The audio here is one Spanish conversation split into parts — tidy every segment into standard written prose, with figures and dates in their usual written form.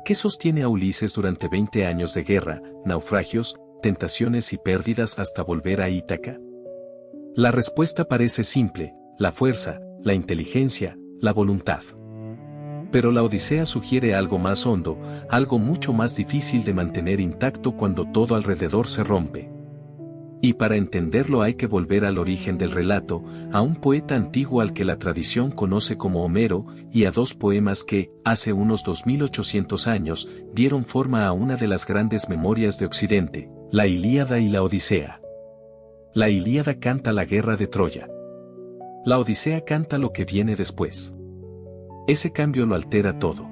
¿Qué sostiene a Ulises durante 20 años de guerra, naufragios, tentaciones y pérdidas hasta volver a Ítaca? La respuesta parece simple: la fuerza, la inteligencia, la voluntad. Pero la Odisea sugiere algo más hondo, algo mucho más difícil de mantener intacto cuando todo alrededor se rompe. Y para entenderlo hay que volver al origen del relato, a un poeta antiguo al que la tradición conoce como Homero, y a dos poemas que, hace unos 2800 años, dieron forma a una de las grandes memorias de Occidente, la Ilíada y la Odisea. La Ilíada canta la guerra de Troya. La Odisea canta lo que viene después. Ese cambio lo altera todo.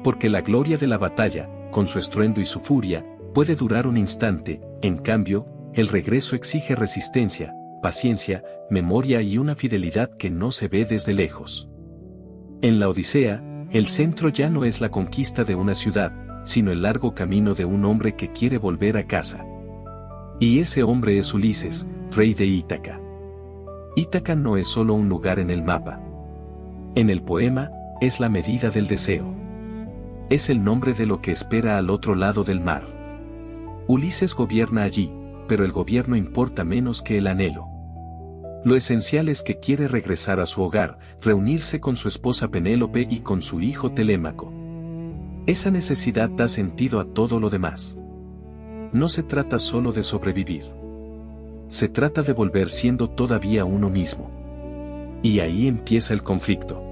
Porque la gloria de la batalla, con su estruendo y su furia, puede durar un instante, en cambio, el regreso exige resistencia, paciencia, memoria y una fidelidad que no se ve desde lejos. En la Odisea, el centro ya no es la conquista de una ciudad, sino el largo camino de un hombre que quiere volver a casa. Y ese hombre es Ulises, rey de Ítaca. Ítaca no es solo un lugar en el mapa. En el poema, es la medida del deseo. Es el nombre de lo que espera al otro lado del mar. Ulises gobierna allí, pero el gobierno importa menos que el anhelo. Lo esencial es que quiere regresar a su hogar, reunirse con su esposa Penélope y con su hijo Telémaco. Esa necesidad da sentido a todo lo demás. No se trata solo de sobrevivir. Se trata de volver siendo todavía uno mismo. Y ahí empieza el conflicto.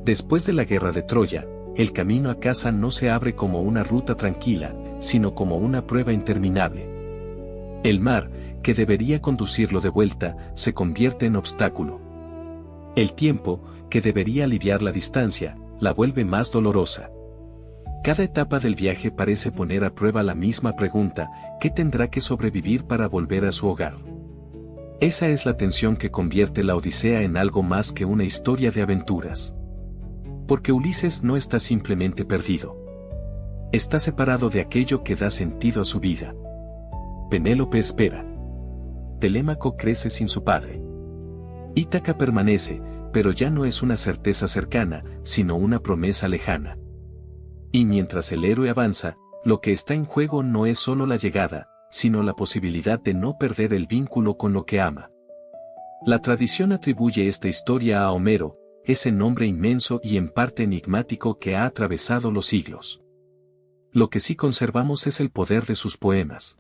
Después de la guerra de Troya, el camino a casa no se abre como una ruta tranquila, sino como una prueba interminable. El mar, que debería conducirlo de vuelta, se convierte en obstáculo. El tiempo, que debería aliviar la distancia, la vuelve más dolorosa. Cada etapa del viaje parece poner a prueba la misma pregunta: ¿qué tendrá que sobrevivir para volver a su hogar? Esa es la tensión que convierte la Odisea en algo más que una historia de aventuras. Porque Ulises no está simplemente perdido. Está separado de aquello que da sentido a su vida. Penélope espera. Telémaco crece sin su padre. Ítaca permanece, pero ya no es una certeza cercana, sino una promesa lejana. Y mientras el héroe avanza, lo que está en juego no es solo la llegada, sino la posibilidad de no perder el vínculo con lo que ama. La tradición atribuye esta historia a Homero, ese nombre inmenso y en parte enigmático que ha atravesado los siglos. Lo que sí conservamos es el poder de sus poemas.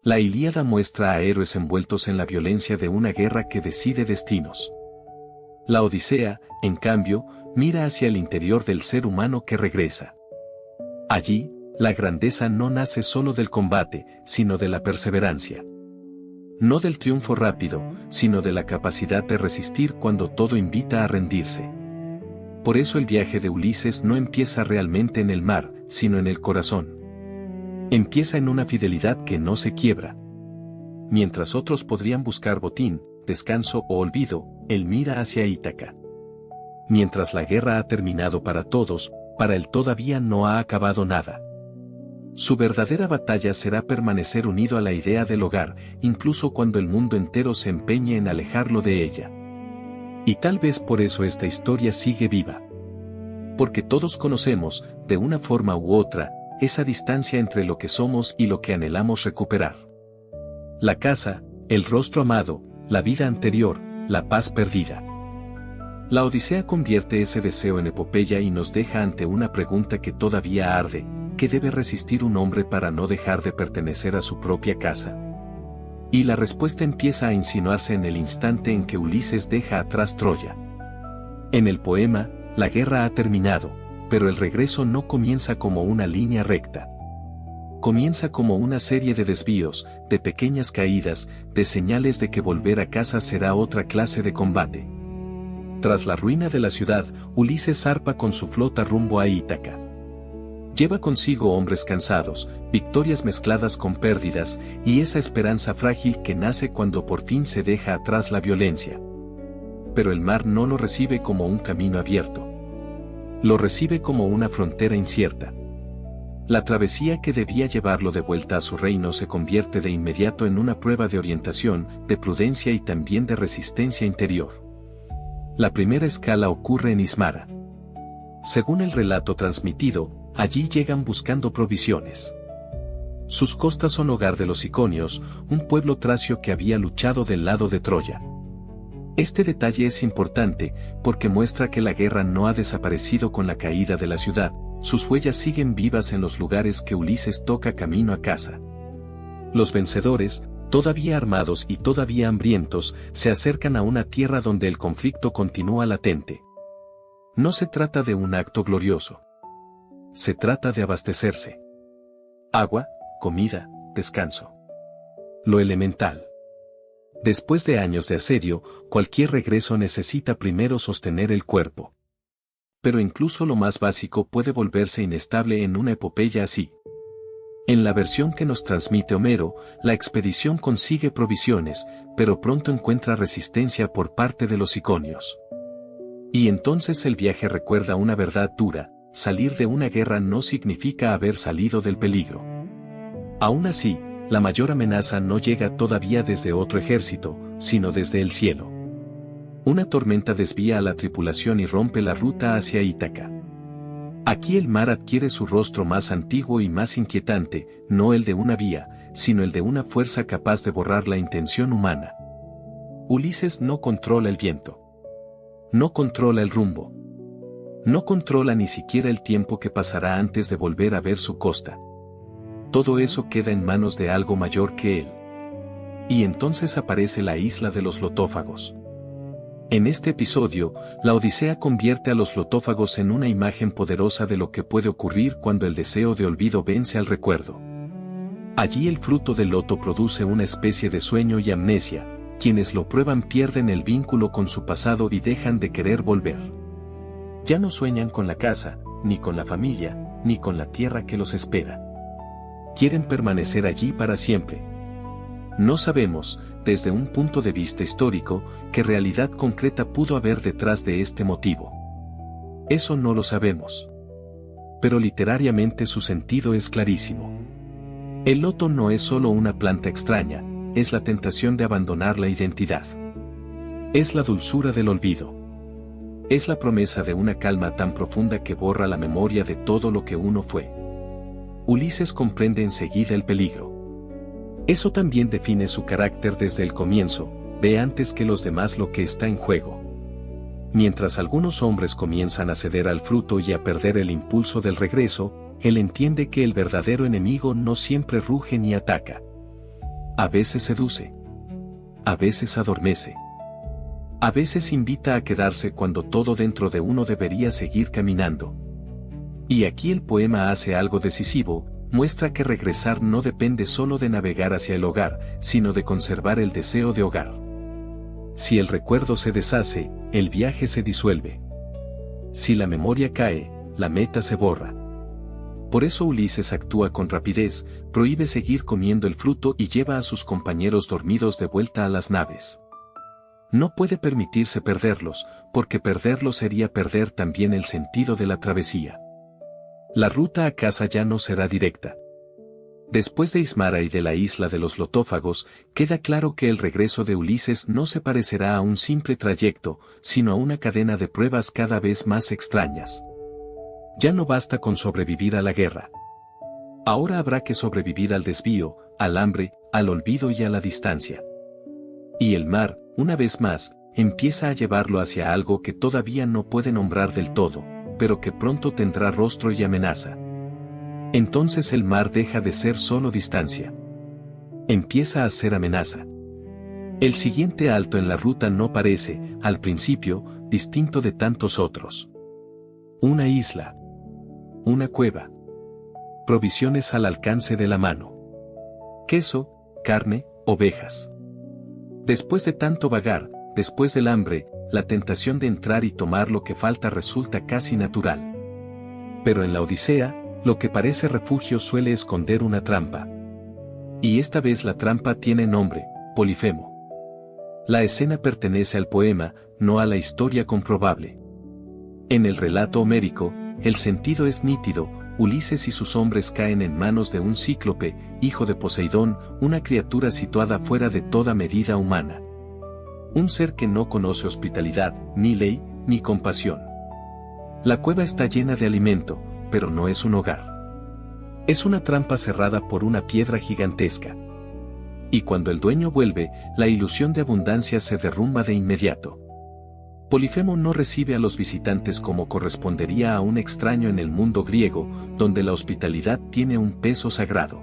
La Ilíada muestra a héroes envueltos en la violencia de una guerra que decide destinos. La Odisea, en cambio, mira hacia el interior del ser humano que regresa. Allí, la grandeza no nace solo del combate, sino de la perseverancia. No del triunfo rápido, sino de la capacidad de resistir cuando todo invita a rendirse. Por eso el viaje de Ulises no empieza realmente en el mar, sino en el corazón. Empieza en una fidelidad que no se quiebra. Mientras otros podrían buscar botín, descanso o olvido, él mira hacia Ítaca. Mientras la guerra ha terminado para todos, para él todavía no ha acabado nada. Su verdadera batalla será permanecer unido a la idea del hogar, incluso cuando el mundo entero se empeñe en alejarlo de ella. Y tal vez por eso esta historia sigue viva. Porque todos conocemos, de una forma u otra, esa distancia entre lo que somos y lo que anhelamos recuperar. La casa, el rostro amado, la vida anterior, la paz perdida. La Odisea convierte ese deseo en epopeya y nos deja ante una pregunta que todavía arde: ¿qué debe resistir un hombre para no dejar de pertenecer a su propia casa? Y la respuesta empieza a insinuarse en el instante en que Ulises deja atrás Troya. En el poema, la guerra ha terminado, pero el regreso no comienza como una línea recta. Comienza como una serie de desvíos, de pequeñas caídas, de señales de que volver a casa será otra clase de combate. Tras la ruina de la ciudad, Ulises zarpa con su flota rumbo a Ítaca. Lleva consigo hombres cansados, victorias mezcladas con pérdidas, y esa esperanza frágil que nace cuando por fin se deja atrás la violencia. Pero el mar no lo recibe como un camino abierto. Lo recibe como una frontera incierta. La travesía que debía llevarlo de vuelta a su reino se convierte de inmediato en una prueba de orientación, de prudencia y también de resistencia interior. La primera escala ocurre en Ismara. Según el relato transmitido, allí llegan buscando provisiones. Sus costas son hogar de los iconios, un pueblo tracio que había luchado del lado de Troya. Este detalle es importante porque muestra que la guerra no ha desaparecido con la caída de la ciudad, sus huellas siguen vivas en los lugares que Ulises toca camino a casa. Los vencedores, todavía armados y todavía hambrientos, se acercan a una tierra donde el conflicto continúa latente. No se trata de un acto glorioso. Se trata de abastecerse. Agua, comida, descanso. Lo elemental. Después de años de asedio, cualquier regreso necesita primero sostener el cuerpo. Pero incluso lo más básico puede volverse inestable en una epopeya así. En la versión que nos transmite Homero, la expedición consigue provisiones, pero pronto encuentra resistencia por parte de los iconios. Y entonces el viaje recuerda una verdad dura: salir de una guerra no significa haber salido del peligro. Aún así, la mayor amenaza no llega todavía desde otro ejército, sino desde el cielo. Una tormenta desvía a la tripulación y rompe la ruta hacia Ítaca. Aquí el mar adquiere su rostro más antiguo y más inquietante, no el de una vía, sino el de una fuerza capaz de borrar la intención humana. Ulises no controla el viento. No controla el rumbo. No controla ni siquiera el tiempo que pasará antes de volver a ver su costa. Todo eso queda en manos de algo mayor que él. Y entonces aparece la isla de los lotófagos. En este episodio, la Odisea convierte a los lotófagos en una imagen poderosa de lo que puede ocurrir cuando el deseo de olvido vence al recuerdo. Allí el fruto del loto produce una especie de sueño y amnesia, quienes lo prueban pierden el vínculo con su pasado y dejan de querer volver. Ya no sueñan con la casa, ni con la familia, ni con la tierra que los espera. Quieren permanecer allí para siempre. No sabemos, desde un punto de vista histórico, qué realidad concreta pudo haber detrás de este motivo. Eso no lo sabemos. Pero literariamente su sentido es clarísimo. El loto no es solo una planta extraña, es la tentación de abandonar la identidad. Es la dulzura del olvido. Es la promesa de una calma tan profunda que borra la memoria de todo lo que uno fue. Ulises comprende enseguida el peligro. Eso también define su carácter desde el comienzo, ve antes que los demás lo que está en juego. Mientras algunos hombres comienzan a ceder al fruto y a perder el impulso del regreso, él entiende que el verdadero enemigo no siempre ruge ni ataca. A veces seduce. A veces adormece. A veces invita a quedarse cuando todo dentro de uno debería seguir caminando. Y aquí el poema hace algo decisivo, muestra que regresar no depende solo de navegar hacia el hogar, sino de conservar el deseo de hogar. Si el recuerdo se deshace, el viaje se disuelve. Si la memoria cae, la meta se borra. Por eso Ulises actúa con rapidez, prohíbe seguir comiendo el fruto y lleva a sus compañeros dormidos de vuelta a las naves. No puede permitirse perderlos, porque perderlos sería perder también el sentido de la travesía. La ruta a casa ya no será directa. Después de Ismara y de la isla de los lotófagos, queda claro que el regreso de Ulises no se parecerá a un simple trayecto, sino a una cadena de pruebas cada vez más extrañas. Ya no basta con sobrevivir a la guerra. Ahora habrá que sobrevivir al desvío, al hambre, al olvido y a la distancia. Y el mar, una vez más, empieza a llevarlo hacia algo que todavía no puede nombrar del todo, pero que pronto tendrá rostro y amenaza. Entonces el mar deja de ser solo distancia. Empieza a ser amenaza. El siguiente alto en la ruta no parece, al principio, distinto de tantos otros. Una isla. Una cueva. Provisiones al alcance de la mano. Queso, carne, ovejas. Después de tanto vagar, después del hambre, la tentación de entrar y tomar lo que falta resulta casi natural. Pero en la Odisea, lo que parece refugio suele esconder una trampa. Y esta vez la trampa tiene nombre, Polifemo. La escena pertenece al poema, no a la historia comprobable. En el relato homérico, el sentido es nítido: Ulises y sus hombres caen en manos de un cíclope, hijo de Poseidón, una criatura situada fuera de toda medida humana. Un ser que no conoce hospitalidad, ni ley, ni compasión. La cueva está llena de alimento, pero no es un hogar. Es una trampa cerrada por una piedra gigantesca. Y cuando el dueño vuelve, la ilusión de abundancia se derrumba de inmediato. Polifemo no recibe a los visitantes como correspondería a un extraño en el mundo griego, donde la hospitalidad tiene un peso sagrado.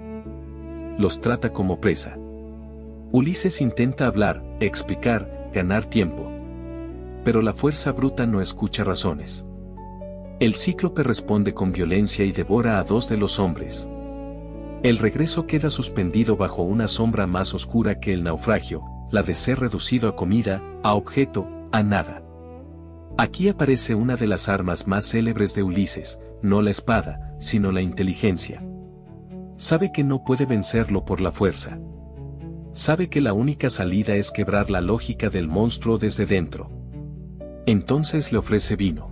Los trata como presa. Ulises intenta hablar, explicar, ganar tiempo. Pero la fuerza bruta no escucha razones. El cíclope responde con violencia y devora a 2 de los hombres. El regreso queda suspendido bajo una sombra más oscura que el naufragio, la de ser reducido a comida, a objeto, a nada. Aquí aparece una de las armas más célebres de Ulises, no la espada, sino la inteligencia. Sabe que no puede vencerlo por la fuerza. Sabe que la única salida es quebrar la lógica del monstruo desde dentro. Entonces le ofrece vino.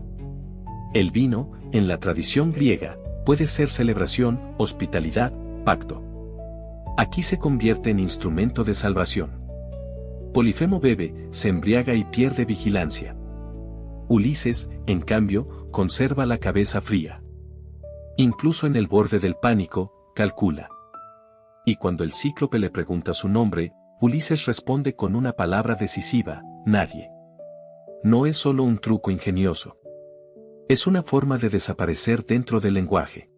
El vino, en la tradición griega, puede ser celebración, hospitalidad, pacto. Aquí se convierte en instrumento de salvación. Polifemo bebe, se embriaga y pierde vigilancia. Ulises, en cambio, conserva la cabeza fría. Incluso en el borde del pánico, calcula. Y cuando el cíclope le pregunta su nombre, Ulises responde con una palabra decisiva: nadie. No es solo un truco ingenioso. Es una forma de desaparecer dentro del lenguaje.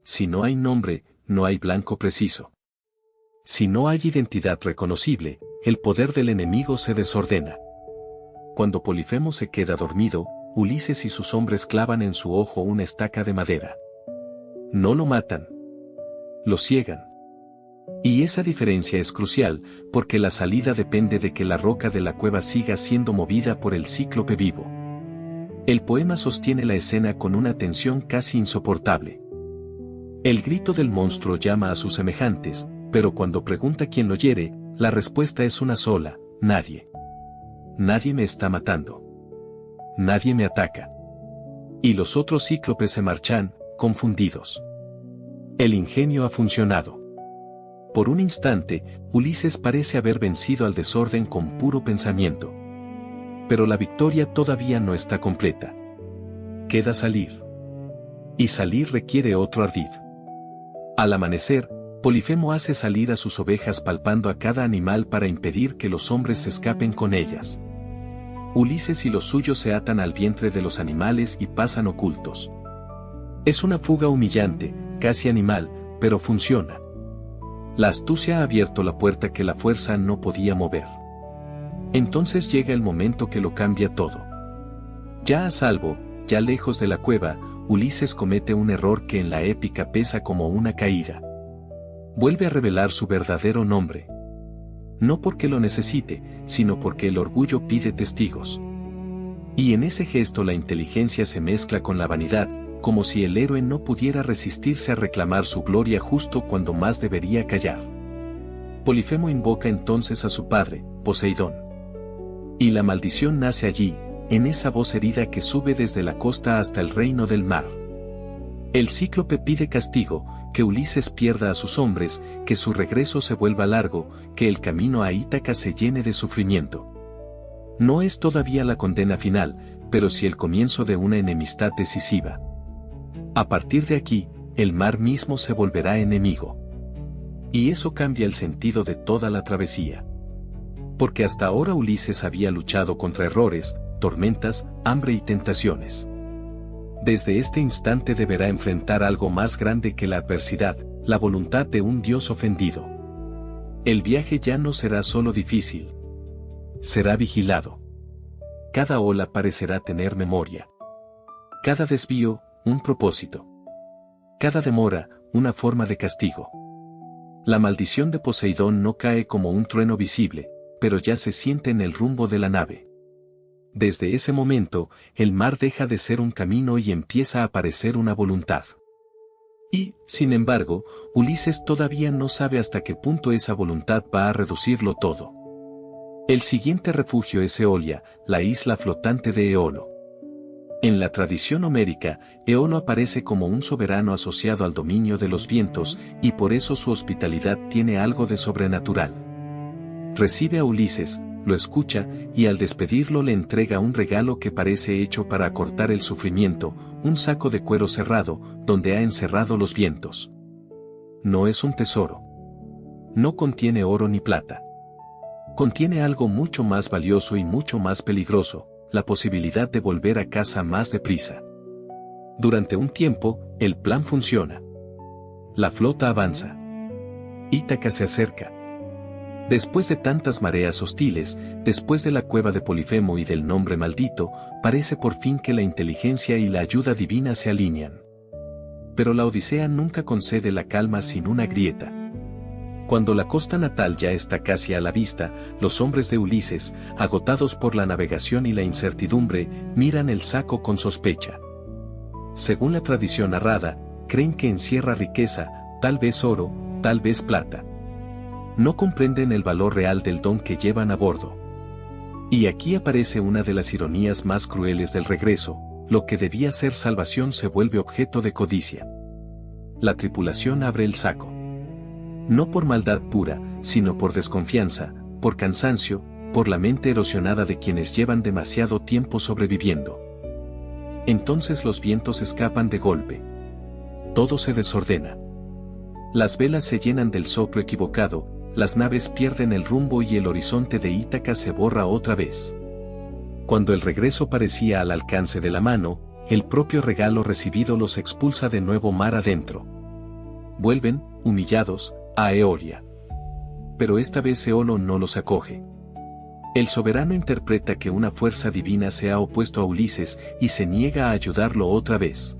Si no hay nombre, no hay blanco preciso. Si no hay identidad reconocible, el poder del enemigo se desordena. Cuando Polifemo se queda dormido, Ulises y sus hombres clavan en su ojo una estaca de madera. No lo matan. Lo ciegan. Y esa diferencia es crucial, porque la salida depende de que la roca de la cueva siga siendo movida por el cíclope vivo. El poema sostiene la escena con una tensión casi insoportable. El grito del monstruo llama a sus semejantes, pero cuando pregunta quién lo hiere, la respuesta es una sola: nadie. Nadie me está matando. Nadie me ataca. Y los otros cíclopes se marchan, confundidos. El ingenio ha funcionado. Por un instante, Ulises parece haber vencido al desorden con puro pensamiento. Pero la victoria todavía no está completa. Queda salir. Y salir requiere otro ardid. Al amanecer, Polifemo hace salir a sus ovejas palpando a cada animal para impedir que los hombres se escapen con ellas. Ulises y los suyos se atan al vientre de los animales y pasan ocultos. Es una fuga humillante, casi animal, pero funciona. La astucia ha abierto la puerta que la fuerza no podía mover. Entonces llega el momento que lo cambia todo. Ya a salvo, ya lejos de la cueva, Ulises comete un error que en la épica pesa como una caída. Vuelve a revelar su verdadero nombre. No porque lo necesite, sino porque el orgullo pide testigos. Y en ese gesto la inteligencia se mezcla con la vanidad, como si el héroe no pudiera resistirse a reclamar su gloria justo cuando más debería callar. Polifemo invoca entonces a su padre, Poseidón. Y la maldición nace allí, en esa voz herida que sube desde la costa hasta el reino del mar. El cíclope pide castigo, que Ulises pierda a sus hombres, que su regreso se vuelva largo, que el camino a Ítaca se llene de sufrimiento. No es todavía la condena final, pero sí el comienzo de una enemistad decisiva. A partir de aquí, el mar mismo se volverá enemigo. Y eso cambia el sentido de toda la travesía. Porque hasta ahora Ulises había luchado contra errores, tormentas, hambre y tentaciones. Desde este instante deberá enfrentar algo más grande que la adversidad, la voluntad de un Dios ofendido. El viaje ya no será solo difícil. Será vigilado. Cada ola parecerá tener memoria. Cada desvío, un propósito. Cada demora, una forma de castigo. La maldición de Poseidón no cae como un trueno visible, pero ya se siente en el rumbo de la nave. Desde ese momento, el mar deja de ser un camino y empieza a parecer una voluntad. Y, sin embargo, Ulises todavía no sabe hasta qué punto esa voluntad va a reducirlo todo. El siguiente refugio es Eolia, la isla flotante de Eolo. En la tradición homérica, Eolo aparece como un soberano asociado al dominio de los vientos, y por eso su hospitalidad tiene algo de sobrenatural. Recibe a Ulises, lo escucha, y al despedirlo le entrega un regalo que parece hecho para acortar el sufrimiento, un saco de cuero cerrado, donde ha encerrado los vientos. No es un tesoro. No contiene oro ni plata. Contiene algo mucho más valioso y mucho más peligroso, la posibilidad de volver a casa más deprisa. Durante un tiempo, el plan funciona. La flota avanza. Ítaca se acerca. Después de tantas mareas hostiles, después de la cueva de Polifemo y del nombre maldito, parece por fin que la inteligencia y la ayuda divina se alinean. Pero la Odisea nunca concede la calma sin una grieta. Cuando la costa natal ya está casi a la vista, los hombres de Ulises, agotados por la navegación y la incertidumbre, miran el saco con sospecha. Según la tradición narrada, creen que encierra riqueza, tal vez oro, tal vez plata. No comprenden el valor real del don que llevan a bordo. Y aquí aparece una de las ironías más crueles del regreso: lo que debía ser salvación se vuelve objeto de codicia. La tripulación abre el saco. No por maldad pura, sino por desconfianza, por cansancio, por la mente erosionada de quienes llevan demasiado tiempo sobreviviendo. Entonces los vientos escapan de golpe. Todo se desordena. Las velas se llenan del soplo equivocado, las naves pierden el rumbo y el horizonte de Ítaca se borra otra vez. Cuando el regreso parecía al alcance de la mano, el propio regalo recibido los expulsa de nuevo mar adentro. Vuelven, humillados, a Eolia. Pero esta vez Eolo no los acoge. El soberano interpreta que una fuerza divina se ha opuesto a Ulises y se niega a ayudarlo otra vez.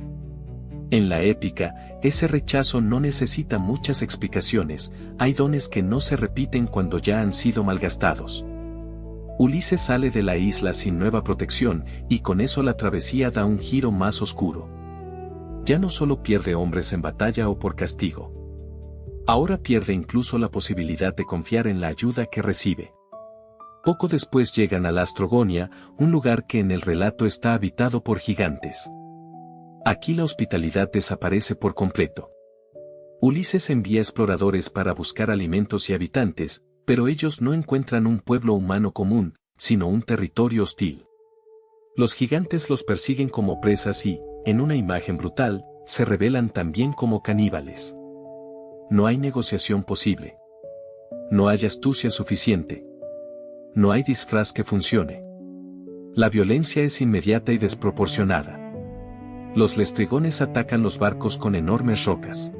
En la épica, ese rechazo no necesita muchas explicaciones, hay dones que no se repiten cuando ya han sido malgastados. Ulises sale de la isla sin nueva protección, y con eso la travesía da un giro más oscuro. Ya no solo pierde hombres en batalla o por castigo. Ahora pierde incluso la posibilidad de confiar en la ayuda que recibe. Poco después llegan a la Astrogonia, un lugar que en el relato está habitado por gigantes. Aquí la hospitalidad desaparece por completo. Ulises envía exploradores para buscar alimentos y habitantes, pero ellos no encuentran un pueblo humano común, sino un territorio hostil. Los gigantes los persiguen como presas y, en una imagen brutal, se revelan también como caníbales. No hay negociación posible. No hay astucia suficiente. No hay disfraz que funcione. La violencia es inmediata y desproporcionada. Los lestrigones atacan los barcos con enormes rocas.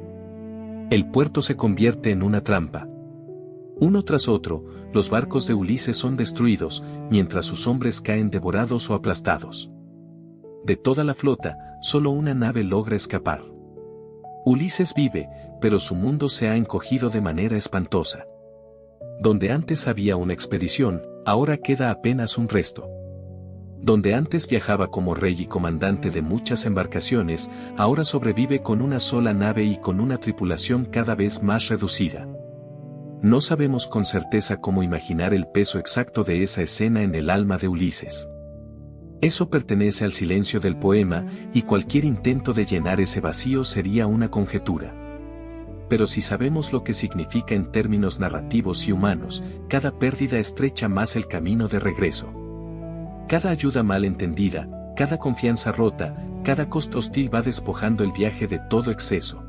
El puerto se convierte en una trampa. Uno tras otro, los barcos de Ulises son destruidos, mientras sus hombres caen devorados o aplastados. De toda la flota, solo una nave logra escapar. Ulises vive, pero su mundo se ha encogido de manera espantosa. Donde antes había una expedición, ahora queda apenas un resto. Donde antes viajaba como rey y comandante de muchas embarcaciones, ahora sobrevive con una sola nave y con una tripulación cada vez más reducida. No sabemos con certeza cómo imaginar el peso exacto de esa escena en el alma de Ulises. Eso pertenece al silencio del poema, y cualquier intento de llenar ese vacío sería una conjetura. Pero si sabemos lo que significa en términos narrativos y humanos, cada pérdida estrecha más el camino de regreso. Cada ayuda mal entendida, cada confianza rota, cada costo hostil va despojando el viaje de todo exceso.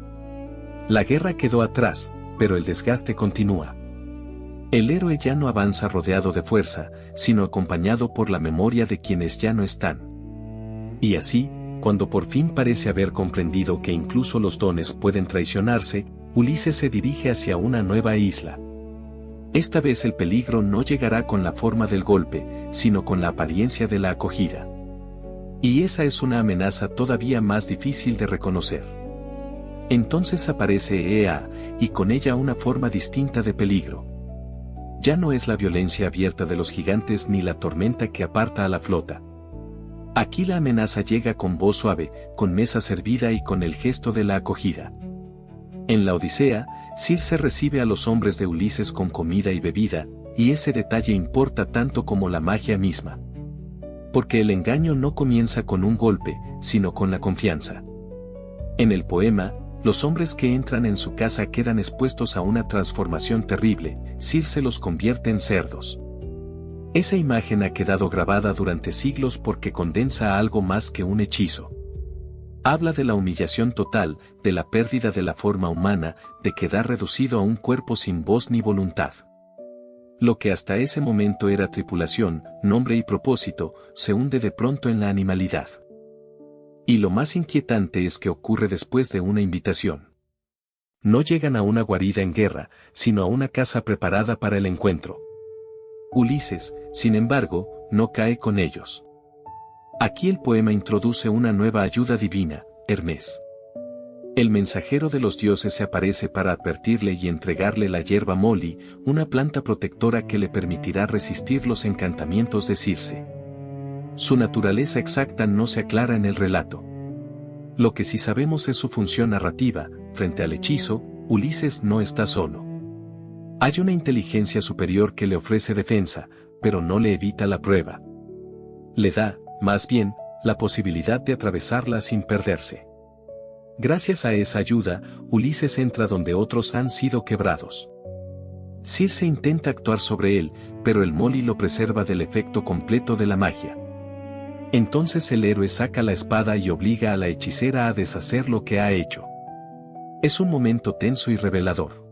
La guerra quedó atrás, pero el desgaste continúa. El héroe ya no avanza rodeado de fuerza, sino acompañado por la memoria de quienes ya no están. Y así, cuando por fin parece haber comprendido que incluso los dones pueden traicionarse, Ulises se dirige hacia una nueva isla. Esta vez el peligro no llegará con la forma del golpe, sino con la apariencia de la acogida. Y esa es una amenaza todavía más difícil de reconocer. Entonces aparece Ea, y con ella una forma distinta de peligro. Ya no es la violencia abierta de los gigantes ni la tormenta que aparta a la flota. Aquí la amenaza llega con voz suave, con mesa servida y con el gesto de la acogida. En la Odisea, Circe recibe a los hombres de Ulises con comida y bebida, y ese detalle importa tanto como la magia misma. Porque el engaño no comienza con un golpe, sino con la confianza. En el poema, los hombres que entran en su casa quedan expuestos a una transformación terrible, Circe los convierte en cerdos. Esa imagen ha quedado grabada durante siglos porque condensa algo más que un hechizo. Habla de la humillación total, de la pérdida de la forma humana, de quedar reducido a un cuerpo sin voz ni voluntad. Lo que hasta ese momento era tripulación, nombre y propósito, se hunde de pronto en la animalidad. Y lo más inquietante es que ocurre después de una invitación. No llegan a una guarida en guerra, sino a una casa preparada para el encuentro. Ulises, sin embargo, no cae con ellos. Aquí el poema introduce una nueva ayuda divina, Hermes. El mensajero de los dioses se aparece para advertirle y entregarle la hierba moli, una planta protectora que le permitirá resistir los encantamientos de Circe. Su naturaleza exacta no se aclara en el relato. Lo que sí sabemos es su función narrativa. Frente al hechizo, Ulises no está solo. Hay una inteligencia superior que le ofrece defensa, pero no le evita la prueba. Le da, más bien, la posibilidad de atravesarla sin perderse. Gracias a esa ayuda, Ulises entra donde otros han sido quebrados. Circe intenta actuar sobre él, pero el moli lo preserva del efecto completo de la magia. Entonces el héroe saca la espada y obliga a la hechicera a deshacer lo que ha hecho. Es un momento tenso y revelador.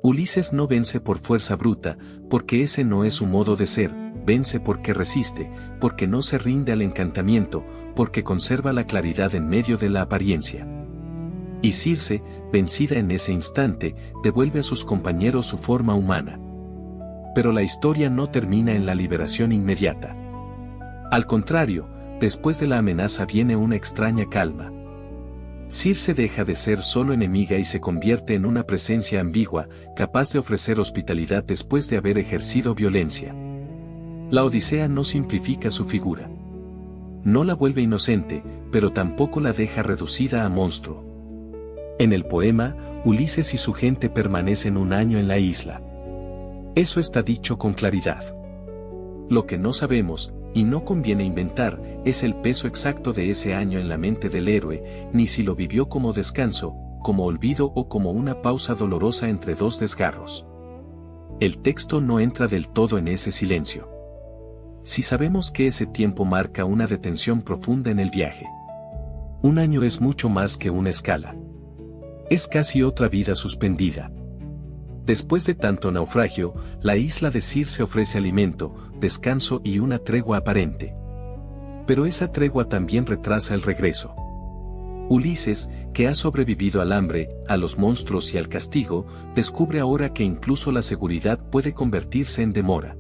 Ulises no vence por fuerza bruta, porque ese no es su modo de ser, vence porque resiste, porque no se rinde al encantamiento, porque conserva la claridad en medio de la apariencia. Y Circe, vencida en ese instante, devuelve a sus compañeros su forma humana. Pero la historia no termina en la liberación inmediata. Al contrario, después de la amenaza viene una extraña calma. Circe deja de ser solo enemiga y se convierte en una presencia ambigua, capaz de ofrecer hospitalidad después de haber ejercido violencia. La Odisea no simplifica su figura. No la vuelve inocente, pero tampoco la deja reducida a monstruo. En el poema, Ulises y su gente permanecen un año en la isla. Eso está dicho con claridad. Lo que no sabemos, y no conviene inventar, es el peso exacto de ese año en la mente del héroe, ni si lo vivió como descanso, como olvido o como una pausa dolorosa entre dos desgarros. El texto no entra del todo en ese silencio. Si sabemos que ese tiempo marca una detención profunda en el viaje. Un año es mucho más que una escala. Es casi otra vida suspendida. Después de tanto naufragio, la isla de Circe ofrece alimento, descanso y una tregua aparente. Pero esa tregua también retrasa el regreso. Ulises, que ha sobrevivido al hambre, a los monstruos y al castigo, descubre ahora que incluso la seguridad puede convertirse en demora.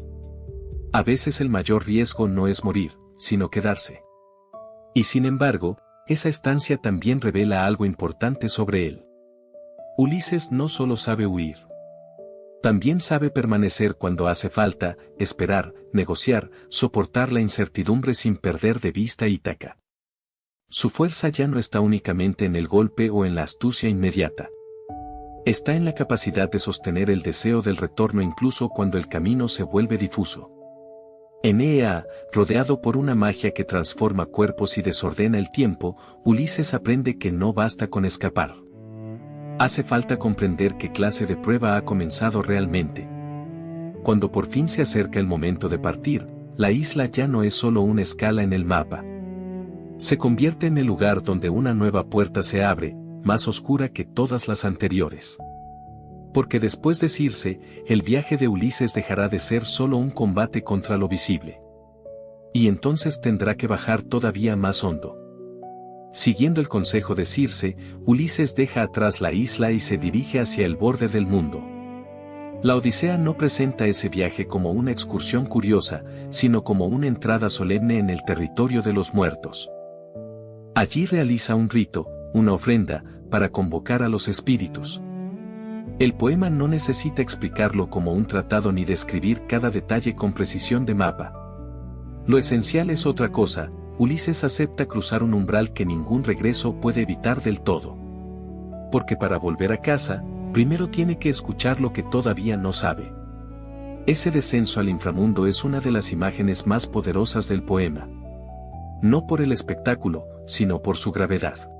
A veces el mayor riesgo no es morir, sino quedarse. Y sin embargo, esa estancia también revela algo importante sobre él. Ulises no solo sabe huir. También sabe permanecer cuando hace falta, esperar, negociar, soportar la incertidumbre sin perder de vista Ítaca. Su fuerza ya no está únicamente en el golpe o en la astucia inmediata. Está en la capacidad de sostener el deseo del retorno incluso cuando el camino se vuelve difuso. En Eea, rodeado por una magia que transforma cuerpos y desordena el tiempo, Ulises aprende que no basta con escapar. Hace falta comprender qué clase de prueba ha comenzado realmente. Cuando por fin se acerca el momento de partir, la isla ya no es solo una escala en el mapa. Se convierte en el lugar donde una nueva puerta se abre, más oscura que todas las anteriores. Porque después de Circe, el viaje de Ulises dejará de ser solo un combate contra lo visible. Y entonces tendrá que bajar todavía más hondo. Siguiendo el consejo de Circe, Ulises deja atrás la isla y se dirige hacia el borde del mundo. La Odisea no presenta ese viaje como una excursión curiosa, sino como una entrada solemne en el territorio de los muertos. Allí realiza un rito, una ofrenda, para convocar a los espíritus. El poema no necesita explicarlo como un tratado ni describir cada detalle con precisión de mapa. Lo esencial es otra cosa. Ulises acepta cruzar un umbral que ningún regreso puede evitar del todo. Porque para volver a casa, primero tiene que escuchar lo que todavía no sabe. Ese descenso al inframundo es una de las imágenes más poderosas del poema. No por el espectáculo, sino por su gravedad.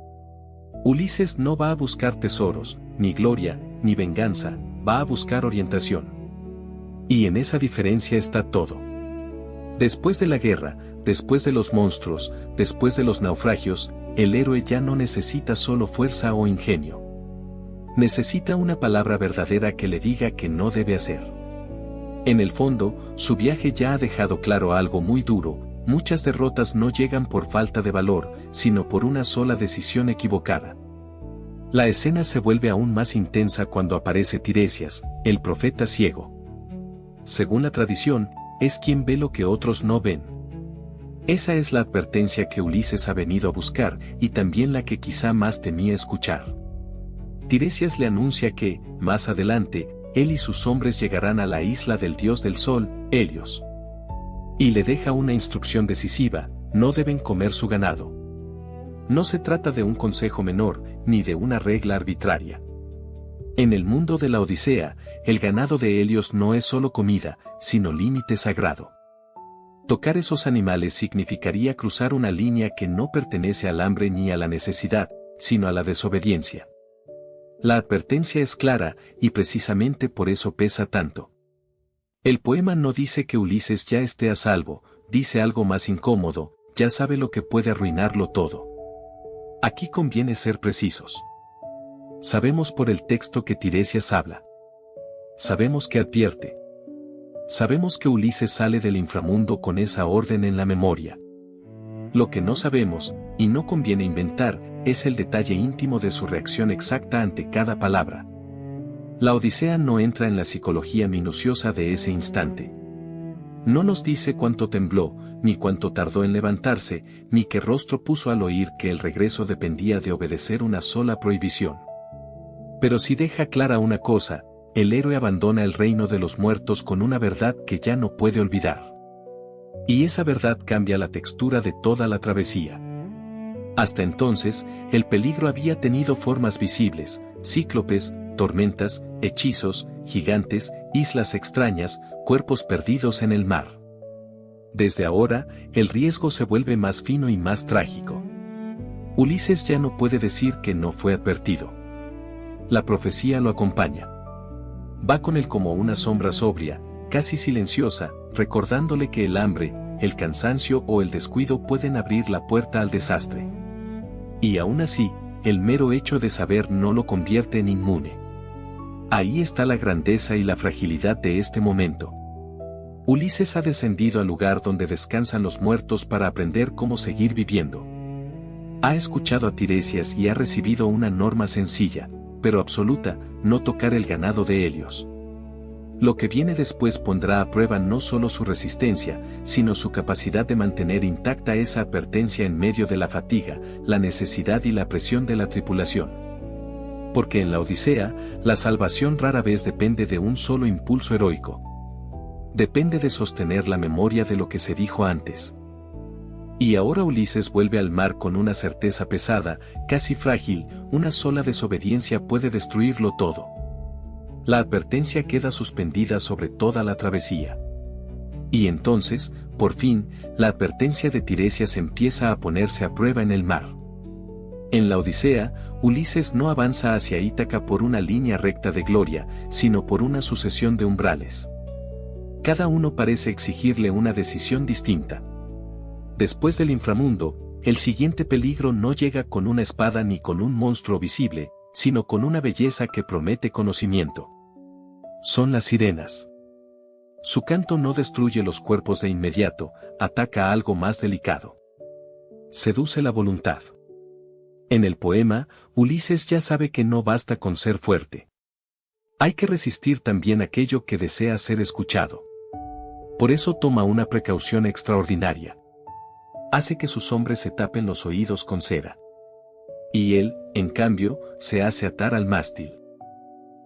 Ulises no va a buscar tesoros, ni gloria, ni venganza, va a buscar orientación. Y en esa diferencia está todo. Después de la guerra, después de los monstruos, después de los naufragios, el héroe ya no necesita solo fuerza o ingenio. Necesita una palabra verdadera que le diga que no debe hacer. En el fondo, su viaje ya ha dejado claro algo muy duro: muchas derrotas no llegan por falta de valor, sino por una sola decisión equivocada. La escena se vuelve aún más intensa cuando aparece Tiresias, el profeta ciego. Según la tradición, es quien ve lo que otros no ven. Esa es la advertencia que Ulises ha venido a buscar, y también la que quizá más temía escuchar. Tiresias le anuncia que, más adelante, él y sus hombres llegarán a la isla del dios del sol, Helios. Y le deja una instrucción decisiva: no deben comer su ganado. No se trata de un consejo menor, ni de una regla arbitraria. En el mundo de la Odisea, el ganado de Helios no es solo comida, sino límite sagrado. Tocar esos animales significaría cruzar una línea que no pertenece al hambre ni a la necesidad, sino a la desobediencia. La advertencia es clara, y precisamente por eso pesa tanto. El poema no dice que Ulises ya esté a salvo, dice algo más incómodo: ya sabe lo que puede arruinarlo todo. Aquí conviene ser precisos. Sabemos por el texto que Tiresias habla. Sabemos que advierte. Sabemos que Ulises sale del inframundo con esa orden en la memoria. Lo que no sabemos, y no conviene inventar, es el detalle íntimo de su reacción exacta ante cada palabra. La Odisea no entra en la psicología minuciosa de ese instante. No nos dice cuánto tembló, ni cuánto tardó en levantarse, ni qué rostro puso al oír que el regreso dependía de obedecer una sola prohibición. Pero sí deja clara una cosa: el héroe abandona el reino de los muertos con una verdad que ya no puede olvidar. Y esa verdad cambia la textura de toda la travesía. Hasta entonces, el peligro había tenido formas visibles: cíclopes, tormentas, hechizos, gigantes, islas extrañas, cuerpos perdidos en el mar. Desde ahora, el riesgo se vuelve más fino y más trágico. Ulises ya no puede decir que no fue advertido. La profecía lo acompaña. Va con él como una sombra sobria, casi silenciosa, recordándole que el hambre, el cansancio o el descuido pueden abrir la puerta al desastre. Y aún así, el mero hecho de saber no lo convierte en inmune. Ahí está la grandeza y la fragilidad de este momento. Ulises ha descendido al lugar donde descansan los muertos para aprender cómo seguir viviendo. Ha escuchado a Tiresias y ha recibido una norma sencilla, pero absoluta: no tocar el ganado de Helios. Lo que viene después pondrá a prueba no solo su resistencia, sino su capacidad de mantener intacta esa advertencia en medio de la fatiga, la necesidad y la presión de la tripulación. Porque en la Odisea, la salvación rara vez depende de un solo impulso heroico. Depende de sostener la memoria de lo que se dijo antes. Y ahora Ulises vuelve al mar con una certeza pesada, casi frágil: una sola desobediencia puede destruirlo todo. La advertencia queda suspendida sobre toda la travesía. Y entonces, por fin, la advertencia de Tiresias empieza a ponerse a prueba en el mar. En la Odisea, Ulises no avanza hacia Ítaca por una línea recta de gloria, sino por una sucesión de umbrales. Cada uno parece exigirle una decisión distinta. Después del inframundo, el siguiente peligro no llega con una espada ni con un monstruo visible, sino con una belleza que promete conocimiento. Son las sirenas. Su canto no destruye los cuerpos de inmediato, ataca a algo más delicado. Seduce la voluntad. En el poema, Ulises ya sabe que no basta con ser fuerte. Hay que resistir también aquello que desea ser escuchado. Por eso toma una precaución extraordinaria. Hace que sus hombres se tapen los oídos con cera. Y él, en cambio, se hace atar al mástil.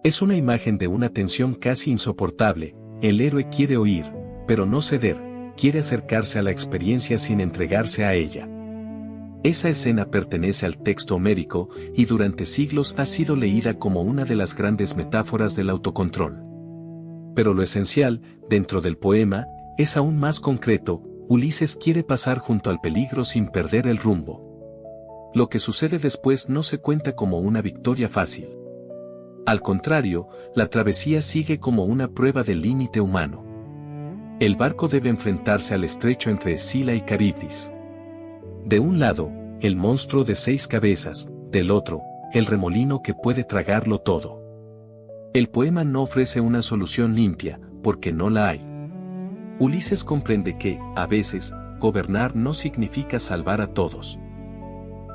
Es una imagen de una tensión casi insoportable: el héroe quiere oír, pero no ceder, quiere acercarse a la experiencia sin entregarse a ella. Esa escena pertenece al texto homérico, y durante siglos ha sido leída como una de las grandes metáforas del autocontrol. Pero lo esencial, dentro del poema, es aún más concreto: Ulises quiere pasar junto al peligro sin perder el rumbo. Lo que sucede después no se cuenta como una victoria fácil. Al contrario, la travesía sigue como una prueba del límite humano. El barco debe enfrentarse al estrecho entre Escila y Caribdis. De un lado, el monstruo de 6 cabezas, del otro, el remolino que puede tragarlo todo. El poema no ofrece una solución limpia, porque no la hay. Ulises comprende que, a veces, gobernar no significa salvar a todos.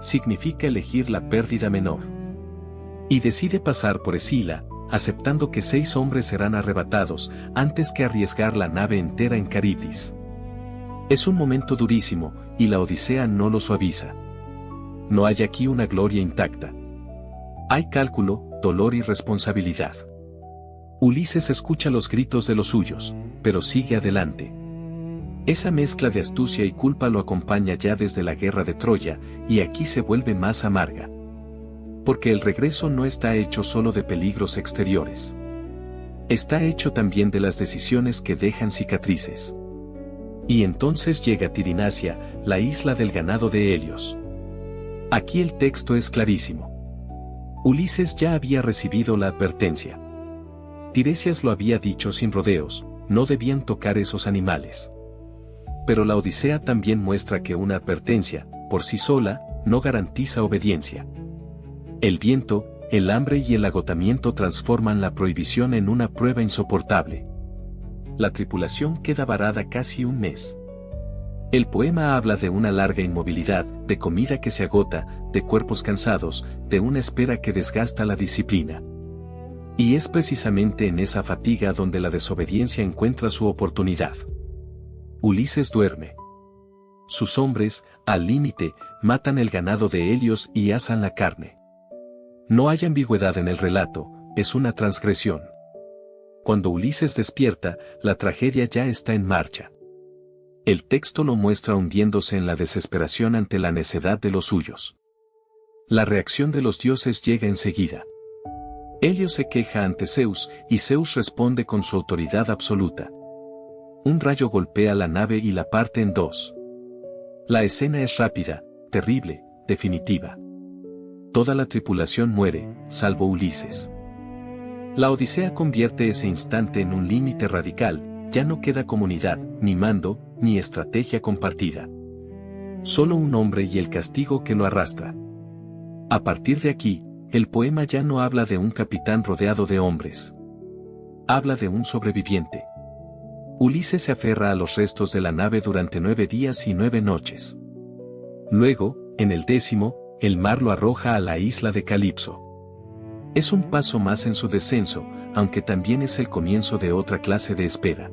Significa elegir la pérdida menor. Y decide pasar por Escila, aceptando que 6 hombres serán arrebatados, antes que arriesgar la nave entera en Caribdis. Es un momento durísimo, y la Odisea no lo suaviza. No hay aquí una gloria intacta. Hay cálculo, dolor y responsabilidad. Ulises escucha los gritos de los suyos, pero sigue adelante. Esa mezcla de astucia y culpa lo acompaña ya desde la guerra de Troya, y aquí se vuelve más amarga. Porque el regreso no está hecho solo de peligros exteriores. Está hecho también de las decisiones que dejan cicatrices. Y entonces llega Tirinacia, la isla del ganado de Helios. Aquí el texto es clarísimo. Ulises ya había recibido la advertencia. Tiresias lo había dicho sin rodeos, no debían tocar esos animales. Pero la Odisea también muestra que una advertencia, por sí sola, no garantiza obediencia. El viento, el hambre y el agotamiento transforman la prohibición en una prueba insoportable. La tripulación queda varada casi un mes. El poema habla de una larga inmovilidad, de comida que se agota, de cuerpos cansados, de una espera que desgasta la disciplina. Y es precisamente en esa fatiga donde la desobediencia encuentra su oportunidad. Ulises duerme. Sus hombres, al límite, matan el ganado de Helios y asan la carne. No hay ambigüedad en el relato, es una transgresión. Cuando Ulises despierta, la tragedia ya está en marcha. El texto lo muestra hundiéndose en la desesperación ante la necedad de los suyos. La reacción de los dioses llega enseguida. Helios se queja ante Zeus, y Zeus responde con su autoridad absoluta. Un rayo golpea la nave y la parte en 2. La escena es rápida, terrible, definitiva. Toda la tripulación muere, salvo Ulises. La Odisea convierte ese instante en un límite radical, ya no queda comunidad, ni mando, ni estrategia compartida. Solo un hombre y el castigo que lo arrastra. A partir de aquí, el poema ya no habla de un capitán rodeado de hombres. Habla de un sobreviviente. Ulises se aferra a los restos de la nave durante 9 días y 9 noches. Luego, en el 10º, el mar lo arroja a la isla de Calipso. Es un paso más en su descenso, aunque también es el comienzo de otra clase de espera.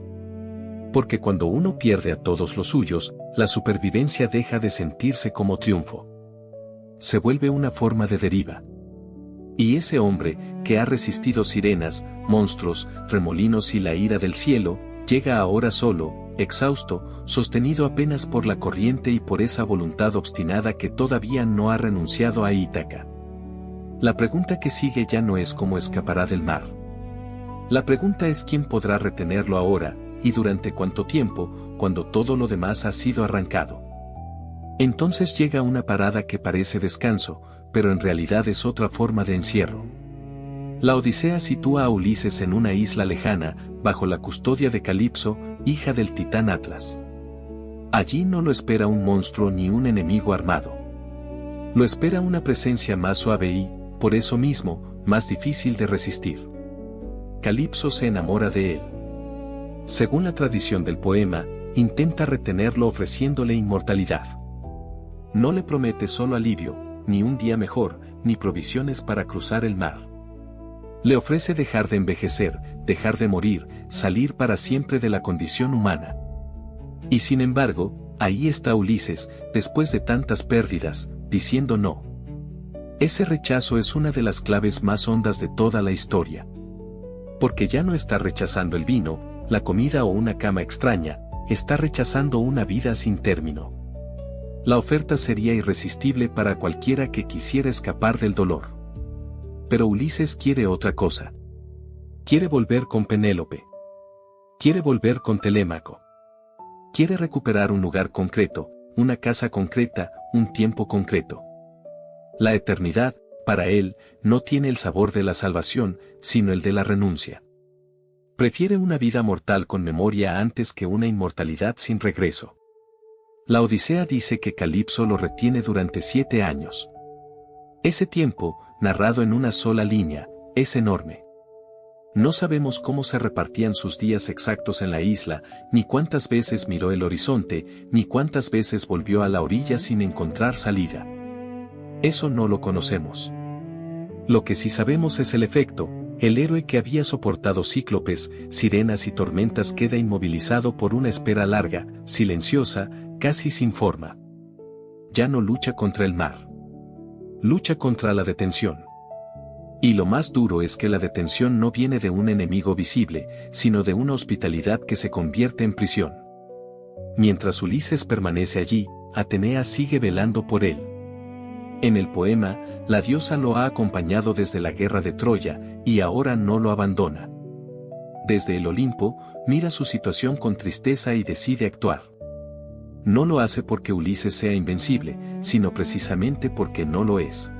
Porque cuando uno pierde a todos los suyos, la supervivencia deja de sentirse como triunfo. Se vuelve una forma de deriva. Y ese hombre, que ha resistido sirenas, monstruos, remolinos y la ira del cielo, llega ahora solo, exhausto, sostenido apenas por la corriente y por esa voluntad obstinada que todavía no ha renunciado a Ítaca. La pregunta que sigue ya no es cómo escapará del mar. La pregunta es quién podrá retenerlo ahora, y durante cuánto tiempo, cuando todo lo demás ha sido arrancado. Entonces llega una parada que parece descanso, pero en realidad es otra forma de encierro. La Odisea sitúa a Ulises en una isla lejana, bajo la custodia de Calipso, hija del titán Atlas. Allí no lo espera un monstruo ni un enemigo armado. Lo espera una presencia más suave y, por eso mismo, más difícil de resistir. Calipso se enamora de él. Según la tradición del poema, intenta retenerlo ofreciéndole inmortalidad. No le promete solo alivio, ni un día mejor, ni provisiones para cruzar el mar. Le ofrece dejar de envejecer, dejar de morir, salir para siempre de la condición humana. Y sin embargo, ahí está Ulises, después de tantas pérdidas, diciendo no. Ese rechazo es una de las claves más hondas de toda la historia. Porque ya no está rechazando el vino, la comida o una cama extraña, está rechazando una vida sin término. La oferta sería irresistible para cualquiera que quisiera escapar del dolor. Pero Ulises quiere otra cosa. Quiere volver con Penélope. Quiere volver con Telémaco. Quiere recuperar un lugar concreto, una casa concreta, un tiempo concreto. La eternidad, para él, no tiene el sabor de la salvación, sino el de la renuncia. Prefiere una vida mortal con memoria antes que una inmortalidad sin regreso. La Odisea dice que Calipso lo retiene durante 7 años. Ese tiempo, narrado en una sola línea, es enorme. No sabemos cómo se repartían sus días exactos en la isla, ni cuántas veces miró el horizonte, ni cuántas veces volvió a la orilla sin encontrar salida. Eso no lo conocemos. Lo que sí sabemos es el efecto. El héroe que había soportado cíclopes, sirenas y tormentas queda inmovilizado por una espera larga, silenciosa, casi sin forma. Ya no lucha contra el mar. Lucha contra la detención. Y lo más duro es que la detención no viene de un enemigo visible, sino de una hospitalidad que se convierte en prisión. Mientras Ulises permanece allí, Atenea sigue velando por él. En el poema, la diosa lo ha acompañado desde la guerra de Troya, y ahora no lo abandona. Desde el Olimpo, mira su situación con tristeza y decide actuar. No lo hace porque Ulises sea invencible, sino precisamente porque no lo es.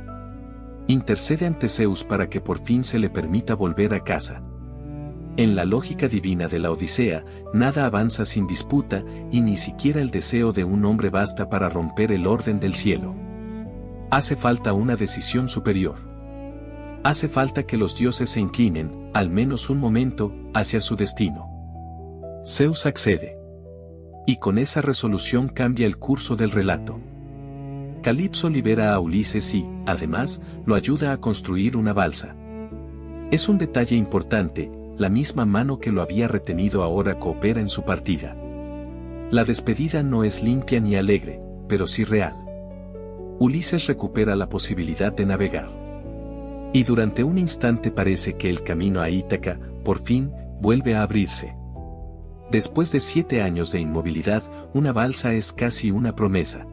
Intercede ante Zeus para que por fin se le permita volver a casa. En la lógica divina de la Odisea, nada avanza sin disputa, y ni siquiera el deseo de un hombre basta para romper el orden del cielo. Hace falta una decisión superior. Hace falta que los dioses se inclinen, al menos un momento, hacia su destino. Zeus accede. Y con esa resolución cambia el curso del relato. Calipso libera a Ulises y, además, lo ayuda a construir una balsa. Es un detalle importante, la misma mano que lo había retenido ahora coopera en su partida. La despedida no es limpia ni alegre, pero sí real. Ulises recupera la posibilidad de navegar. Y durante un instante parece que el camino a Ítaca, por fin, vuelve a abrirse. Después de 7 años de inmovilidad, una balsa es casi una promesa.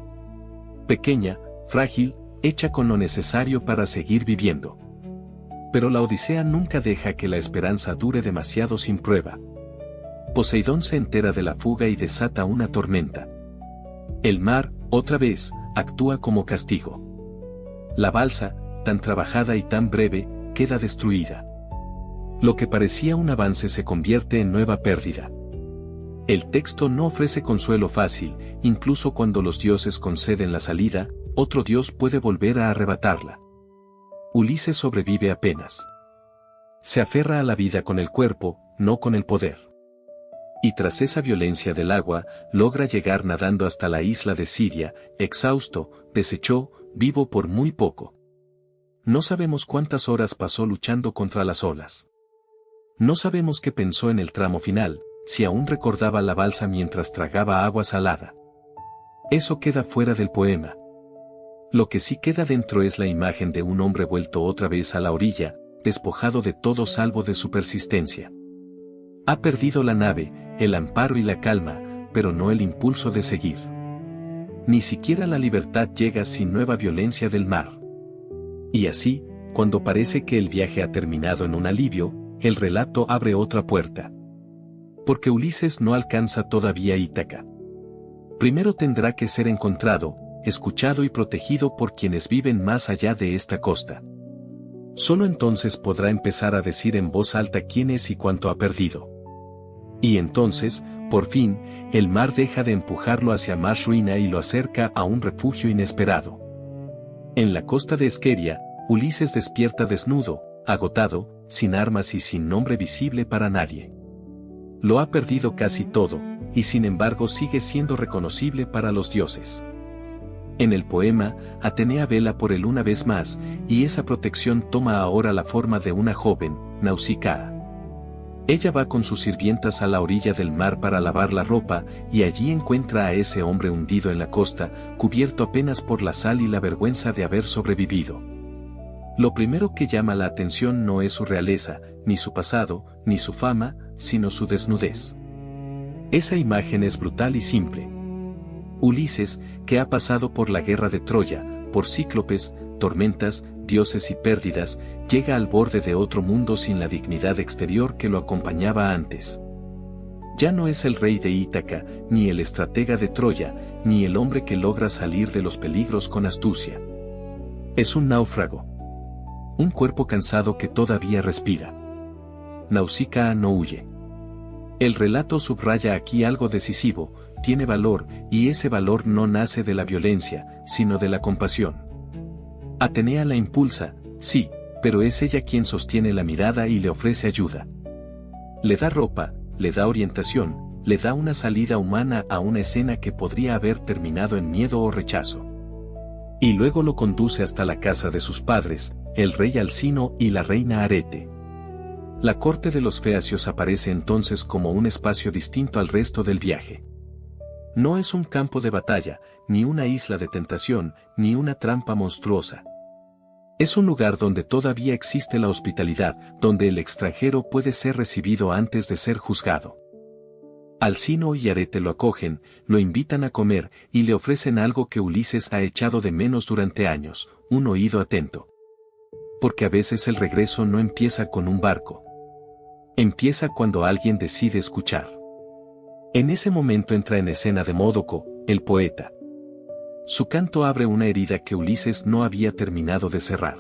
Pequeña, frágil, hecha con lo necesario para seguir viviendo. Pero la Odisea nunca deja que la esperanza dure demasiado sin prueba. Poseidón se entera de la fuga y desata una tormenta. El mar, otra vez, actúa como castigo. La balsa, tan trabajada y tan breve, queda destruida. Lo que parecía un avance se convierte en nueva pérdida. El texto no ofrece consuelo fácil, incluso cuando los dioses conceden la salida, otro dios puede volver a arrebatarla. Ulises sobrevive apenas. Se aferra a la vida con el cuerpo, no con el poder. Y tras esa violencia del agua, logra llegar nadando hasta la isla de Siria, exhausto, deshecho, vivo por muy poco. No sabemos cuántas horas pasó luchando contra las olas. No sabemos qué pensó en el tramo final, si aún recordaba la balsa mientras tragaba agua salada. Eso queda fuera del poema. Lo que sí queda dentro es la imagen de un hombre vuelto otra vez a la orilla, despojado de todo salvo de su persistencia. Ha perdido la nave, el amparo y la calma, pero no el impulso de seguir. Ni siquiera la libertad llega sin nueva violencia del mar. Y así, cuando parece que el viaje ha terminado en un alivio, el relato abre otra puerta. Porque Ulises no alcanza todavía Ítaca. Primero tendrá que ser encontrado, escuchado y protegido por quienes viven más allá de esta costa. Solo entonces podrá empezar a decir en voz alta quién es y cuánto ha perdido. Y entonces, por fin, el mar deja de empujarlo hacia más ruina y lo acerca a un refugio inesperado. En la costa de Esqueria, Ulises despierta desnudo, agotado, sin armas y sin nombre visible para nadie. Lo ha perdido casi todo, y sin embargo sigue siendo reconocible para los dioses. En el poema, Atenea vela por él una vez más, y esa protección toma ahora la forma de una joven, Nausicaa. Ella va con sus sirvientas a la orilla del mar para lavar la ropa, y allí encuentra a ese hombre hundido en la costa, cubierto apenas por la sal y la vergüenza de haber sobrevivido. Lo primero que llama la atención no es su realeza, ni su pasado, ni su fama, sino su desnudez. Esa imagen es brutal y simple. Ulises, que ha pasado por la guerra de Troya, por cíclopes, tormentas, dioses y pérdidas, llega al borde de otro mundo sin la dignidad exterior que lo acompañaba antes. Ya no es el rey de Ítaca, ni el estratega de Troya, ni el hombre que logra salir de los peligros con astucia. Es un náufrago. Un cuerpo cansado que todavía respira. Nausicaa no huye. El relato subraya aquí algo decisivo: tiene valor, y ese valor no nace de la violencia, sino de la compasión. Atenea la impulsa, sí, pero es ella quien sostiene la mirada y le ofrece ayuda. Le da ropa, le da orientación, le da una salida humana a una escena que podría haber terminado en miedo o rechazo. Y luego lo conduce hasta la casa de sus padres, el rey Alcino y la reina Arete. La corte de los feacios aparece entonces como un espacio distinto al resto del viaje. No es un campo de batalla, ni una isla de tentación, ni una trampa monstruosa. Es un lugar donde todavía existe la hospitalidad, donde el extranjero puede ser recibido antes de ser juzgado. Alcino y Arete lo acogen, lo invitan a comer, y le ofrecen algo que Ulises ha echado de menos durante años: un oído atento. Porque a veces el regreso no empieza con un barco. Empieza cuando alguien decide escuchar. En ese momento entra en escena Demódoco, el poeta. Su canto abre una herida que Ulises no había terminado de cerrar.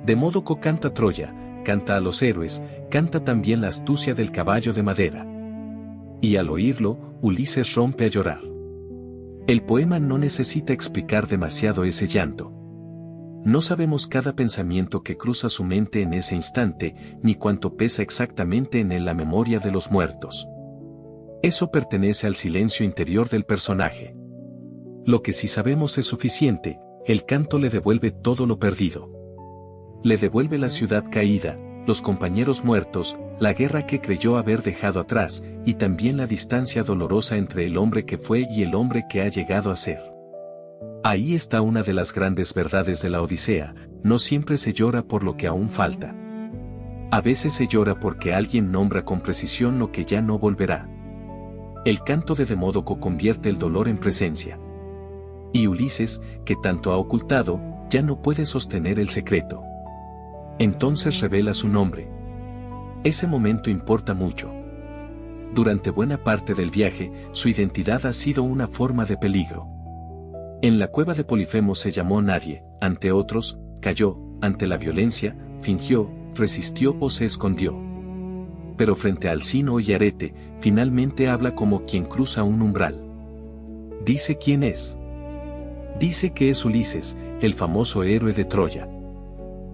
Demódoco canta Troya, canta a los héroes, canta también la astucia del caballo de madera. Y al oírlo, Ulises rompe a llorar. El poema no necesita explicar demasiado ese llanto. No sabemos cada pensamiento que cruza su mente en ese instante, ni cuánto pesa exactamente en él la memoria de los muertos. Eso pertenece al silencio interior del personaje. Lo que sí sabemos es suficiente: el canto le devuelve todo lo perdido. Le devuelve la ciudad caída, los compañeros muertos, la guerra que creyó haber dejado atrás, y también la distancia dolorosa entre el hombre que fue y el hombre que ha llegado a ser. Ahí está una de las grandes verdades de la Odisea: no siempre se llora por lo que aún falta. A veces se llora porque alguien nombra con precisión lo que ya no volverá. El canto de Demódoco convierte el dolor en presencia. Y Ulises, que tanto ha ocultado, ya no puede sostener el secreto. Entonces revela su nombre. Ese momento importa mucho. Durante buena parte del viaje, su identidad ha sido una forma de peligro. En la cueva de Polifemo se llamó nadie, ante otros, cayó, ante la violencia, fingió, resistió o se escondió. Pero frente a Alcino y Arete, finalmente habla como quien cruza un umbral. Dice quién es. Dice que es Ulises, el famoso héroe de Troya.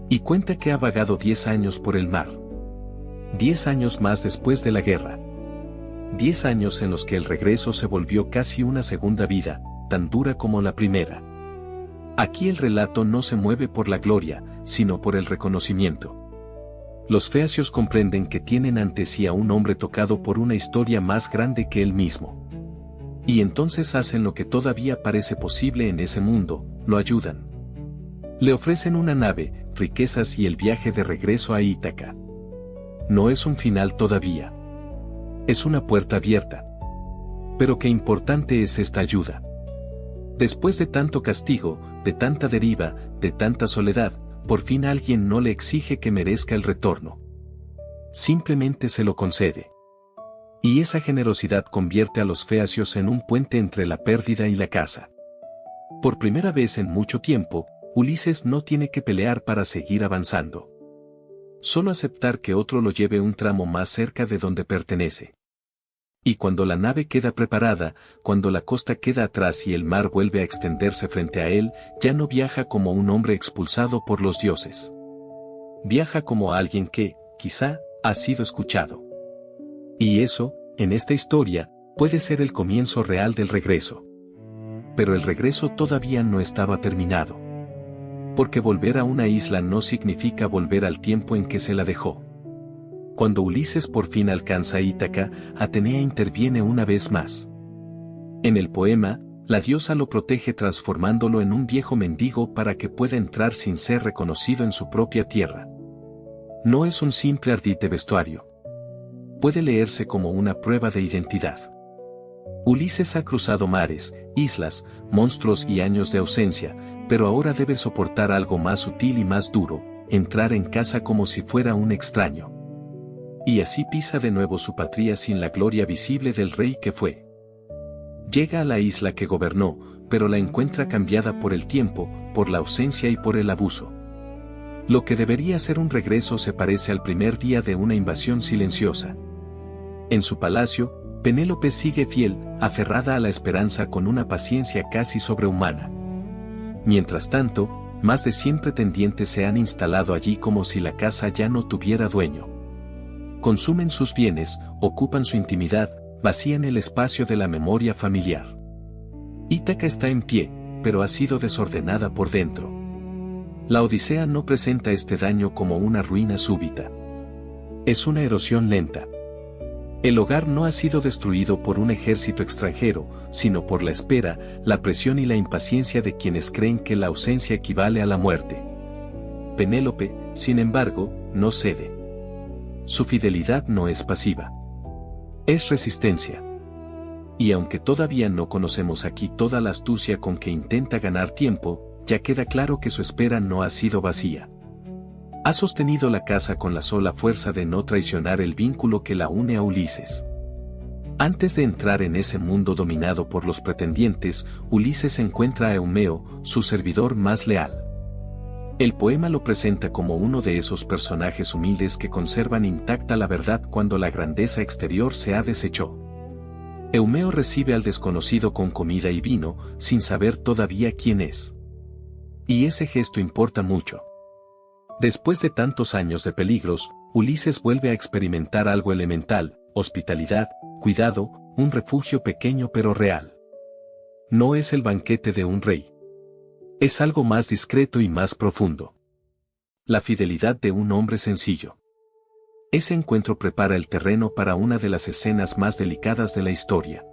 Y cuenta que ha vagado 10 años por el mar. 10 años más después de la guerra. 10 años en los que el regreso se volvió casi una segunda vida, tan dura como la primera. Aquí el relato no se mueve por la gloria, sino por el reconocimiento. Los feacios comprenden que tienen ante sí a un hombre tocado por una historia más grande que él mismo. Y entonces hacen lo que todavía parece posible en ese mundo: lo ayudan. Le ofrecen una nave, riquezas y el viaje de regreso a Ítaca. No es un final todavía. Es una puerta abierta. Pero qué importante es esta ayuda. Después de tanto castigo, de tanta deriva, de tanta soledad, por fin alguien no le exige que merezca el retorno. Simplemente se lo concede. Y esa generosidad convierte a los feacios en un puente entre la pérdida y la caza. Por primera vez en mucho tiempo, Ulises no tiene que pelear para seguir avanzando. Solo aceptar que otro lo lleve un tramo más cerca de donde pertenece. Y cuando la nave queda preparada, cuando la costa queda atrás y el mar vuelve a extenderse frente a él, ya no viaja como un hombre expulsado por los dioses. Viaja como alguien que, quizá, ha sido escuchado. Y eso, en esta historia, puede ser el comienzo real del regreso. Pero el regreso todavía no estaba terminado. Porque volver a una isla no significa volver al tiempo en que se la dejó. Cuando Ulises por fin alcanza Ítaca, Atenea interviene una vez más. En el poema, la diosa lo protege transformándolo en un viejo mendigo para que pueda entrar sin ser reconocido en su propia tierra. No es un simple ardid de vestuario. Puede leerse como una prueba de identidad. Ulises ha cruzado mares, islas, monstruos y años de ausencia, pero ahora debe soportar algo más sutil y más duro: entrar en casa como si fuera un extraño. Y así pisa de nuevo su patria sin la gloria visible del rey que fue. Llega a la isla que gobernó, pero la encuentra cambiada por el tiempo, por la ausencia y por el abuso. Lo que debería ser un regreso se parece al primer día de una invasión silenciosa. En su palacio, Penélope sigue fiel, aferrada a la esperanza con una paciencia casi sobrehumana. Mientras tanto, más de 100 pretendientes se han instalado allí como si la casa ya no tuviera dueño. Consumen sus bienes, ocupan su intimidad, vacían el espacio de la memoria familiar. Ítaca está en pie, pero ha sido desordenada por dentro. La Odisea no presenta este daño como una ruina súbita. Es una erosión lenta. El hogar no ha sido destruido por un ejército extranjero, sino por la espera, la presión y la impaciencia de quienes creen que la ausencia equivale a la muerte. Penélope, sin embargo, no cede. Su fidelidad no es pasiva. Es resistencia. Y aunque todavía no conocemos aquí toda la astucia con que intenta ganar tiempo, ya queda claro que su espera no ha sido vacía. Ha sostenido la casa con la sola fuerza de no traicionar el vínculo que la une a Ulises. Antes de entrar en ese mundo dominado por los pretendientes, Ulises encuentra a Eumeo, su servidor más leal. El poema lo presenta como uno de esos personajes humildes que conservan intacta la verdad cuando la grandeza exterior se ha deshecho. Eumeo recibe al desconocido con comida y vino, sin saber todavía quién es. Y ese gesto importa mucho. Después de tantos años de peligros, Ulises vuelve a experimentar algo elemental: hospitalidad, cuidado, un refugio pequeño pero real. No es el banquete de un rey. Es algo más discreto y más profundo. La fidelidad de un hombre sencillo. Ese encuentro prepara el terreno para una de las escenas más delicadas de la historia.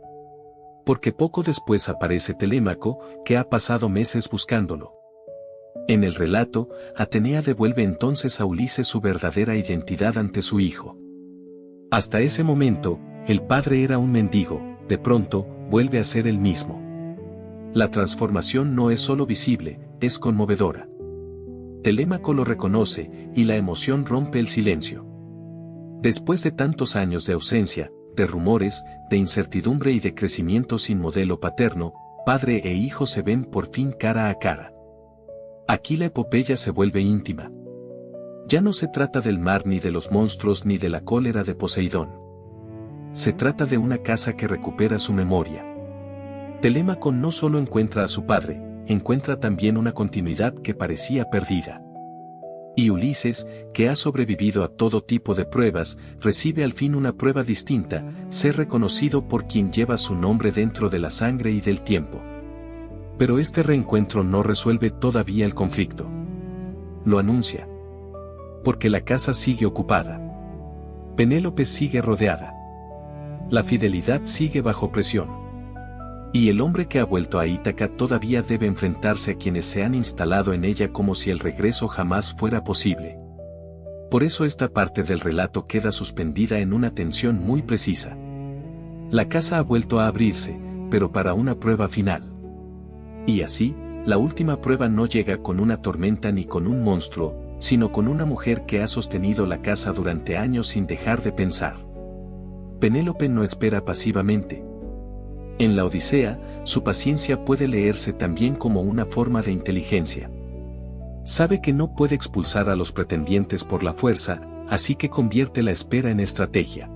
Porque poco después aparece Telémaco, que ha pasado meses buscándolo. En el relato, Atenea devuelve entonces a Ulises su verdadera identidad ante su hijo. Hasta ese momento, el padre era un mendigo, de pronto, vuelve a ser el mismo. La transformación no es solo visible, es conmovedora. Telémaco lo reconoce, y la emoción rompe el silencio. Después de tantos años de ausencia, de rumores, de incertidumbre y de crecimiento sin modelo paterno, padre e hijo se ven por fin cara a cara. Aquí la epopeya se vuelve íntima. Ya no se trata del mar ni de los monstruos ni de la cólera de Poseidón. Se trata de una casa que recupera su memoria. Telémaco no solo encuentra a su padre, encuentra también una continuidad que parecía perdida. Y Ulises, que ha sobrevivido a todo tipo de pruebas, recibe al fin una prueba distinta: ser reconocido por quien lleva su nombre dentro de la sangre y del tiempo. Pero este reencuentro no resuelve todavía el conflicto. Lo anuncia. Porque la casa sigue ocupada. Penélope sigue rodeada. La fidelidad sigue bajo presión. Y el hombre que ha vuelto a Ítaca todavía debe enfrentarse a quienes se han instalado en ella como si el regreso jamás fuera posible. Por eso esta parte del relato queda suspendida en una tensión muy precisa. La casa ha vuelto a abrirse, pero para una prueba final. Y así, la última prueba no llega con una tormenta ni con un monstruo, sino con una mujer que ha sostenido la casa durante años sin dejar de pensar. Penélope no espera pasivamente. En la Odisea, su paciencia puede leerse también como una forma de inteligencia. Sabe que no puede expulsar a los pretendientes por la fuerza, así que convierte la espera en estrategia.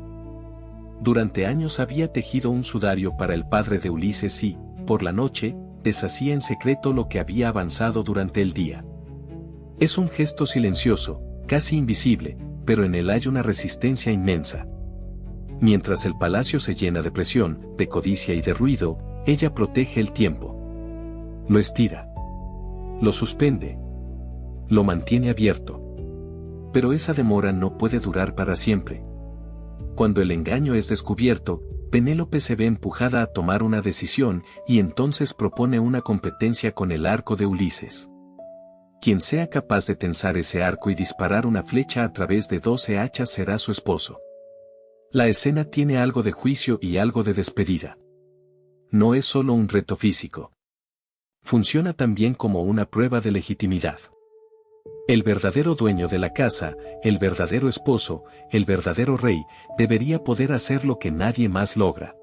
Durante años había tejido un sudario para el padre de Ulises y, por la noche, deshacía en secreto lo que había avanzado durante el día. Es un gesto silencioso, casi invisible, pero en él hay una resistencia inmensa. Mientras el palacio se llena de presión, de codicia y de ruido, ella protege el tiempo. Lo estira. Lo suspende. Lo mantiene abierto. Pero esa demora no puede durar para siempre. Cuando el engaño es descubierto, Penélope se ve empujada a tomar una decisión y entonces propone una competencia con el arco de Ulises. Quien sea capaz de tensar ese arco y disparar una flecha a través de 12 hachas será su esposo. La escena tiene algo de juicio y algo de despedida. No es solo un reto físico. Funciona también como una prueba de legitimidad. El verdadero dueño de la casa, el verdadero esposo, el verdadero rey, debería poder hacer lo que nadie más logra.